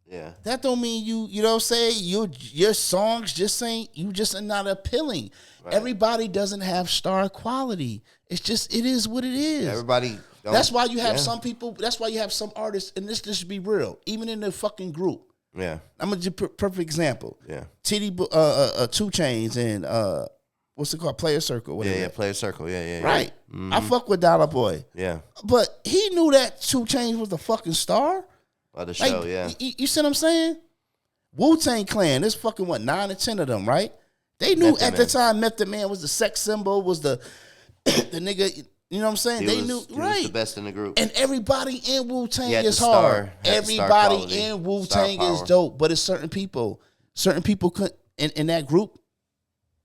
Speaker 3: Yeah.
Speaker 2: That don't mean you know what I'm saying? Your songs just ain't, you just are not appealing. Right. Everybody doesn't have star quality. It's just, it is what it is.
Speaker 3: Everybody.
Speaker 2: That's why you have some people, that's why you have some artists, and this just be real, even in the fucking group.
Speaker 3: Yeah.
Speaker 2: I'm gonna give a perfect example.
Speaker 3: Yeah.
Speaker 2: 2 Chainz and what's it called? Player Circle.
Speaker 3: Yeah, Player Circle. Yeah.
Speaker 2: Right. Mm-hmm. I fuck with Dollar Boy.
Speaker 3: Yeah.
Speaker 2: But he knew that 2 Chainz was the fucking star.
Speaker 3: Of the show, like, yeah.
Speaker 2: You see what I'm saying? Wu-Tang Clan, there's fucking 9 or 10 of them, right? They knew at the time Method Man was the sex symbol, was the nigga. You know what I'm saying? They knew, right? He was
Speaker 3: the best in the group.
Speaker 2: And everybody in Wu-Tang is hard. Everybody in Wu-Tang is dope. But it's certain people could in that group,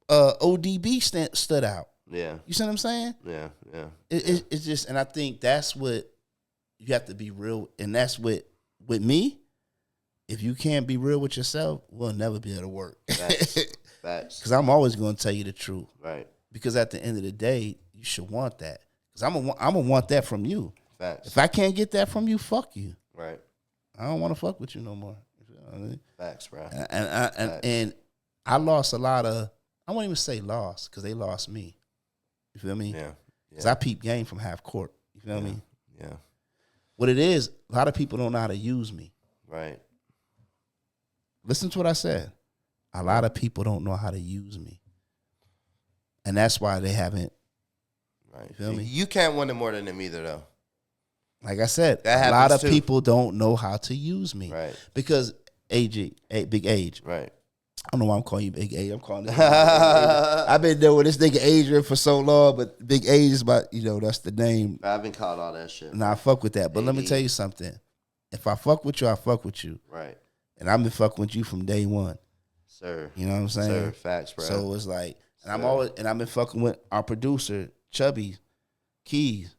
Speaker 2: ODB stood out.
Speaker 3: Yeah.
Speaker 2: You see what I'm saying?
Speaker 3: Yeah.
Speaker 2: It's just, and I think that's what you have to be real. And that's what, with me, if you can't be real with yourself, we'll never be able to work.
Speaker 3: Facts.
Speaker 2: Because I'm always going to tell you the truth.
Speaker 3: Right. Because
Speaker 2: at the end of the day, you should want that. Because I'm gonna want that from you.
Speaker 3: Facts.
Speaker 2: If I can't get that from you, fuck you.
Speaker 3: Right.
Speaker 2: I don't want to fuck with you no more. You know what I mean?
Speaker 3: Facts, bro.
Speaker 2: And I lost a lot of, I won't even say lost, because they lost me. You feel me?
Speaker 3: Yeah.
Speaker 2: Because I peep game from half court. You feel me?
Speaker 3: Yeah.
Speaker 2: What it is, a lot of people don't know how to use me.
Speaker 3: Right.
Speaker 2: Listen to what I said. A lot of people don't know how to use me. And that's why they haven't.
Speaker 3: Right.
Speaker 2: You feel me?
Speaker 3: You can't win it more than them either, though.
Speaker 2: Like I said, a lot of people don't know how to use me.
Speaker 3: Right.
Speaker 2: Because Big Age.
Speaker 3: Right.
Speaker 2: I don't know why I'm calling you Big Age. I'm calling this I've been there with this nigga Adrian for so long, but Big Age is my, that's the name.
Speaker 3: I've been called all that shit.
Speaker 2: Nah, I fuck with that. But let me tell you something. If I fuck with you, I fuck with you.
Speaker 3: Right.
Speaker 2: And I've been fucking with you from day one.
Speaker 3: Sir.
Speaker 2: You know what I'm saying?
Speaker 3: Sir, facts, bro.
Speaker 2: So it's like, and I've been fucking with our producer, Chubby Keys,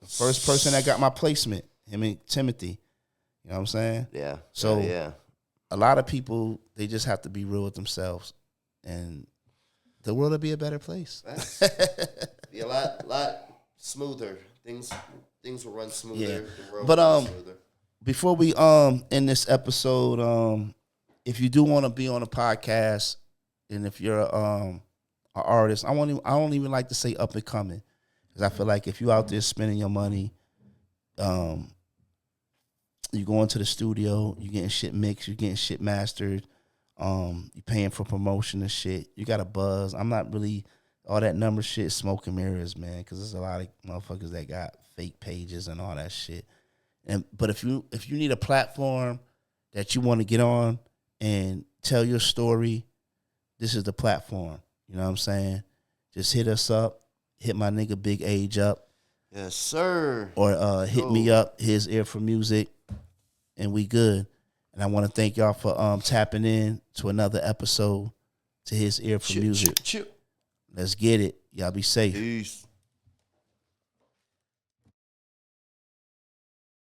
Speaker 2: the first person that got my placement, him and Timothy. You know what I'm saying?
Speaker 3: Yeah.
Speaker 2: So
Speaker 3: yeah.
Speaker 2: A lot of people, they just have to be real with themselves, and the world will be a better place.
Speaker 3: Be a lot smoother. Things will run smoother.
Speaker 2: Yeah.
Speaker 3: The world
Speaker 2: But
Speaker 3: will run smoother.
Speaker 2: Before we end this episode, if you do want to be on a podcast, and if you're an artist, I don't even like to say up and coming, because I feel like if you out there spending your money, you go into the studio, you getting shit mixed, you getting shit mastered, you paying for promotion and shit. You got a buzz. I'm not really all that number shit, smoke and mirrors, man, because there's a lot of motherfuckers that got fake pages and all that shit. But if you need a platform that you want to get on and tell your story, this is the platform. You know what I'm saying? Just hit us up. Hit my nigga Big Age up.
Speaker 3: Yes, sir.
Speaker 2: Or hit me up, HisEar4Musik, and we good. And I want to thank y'all for tapping in to another episode to HisEar4Musik. Let's get it. Y'all be safe.
Speaker 3: Peace.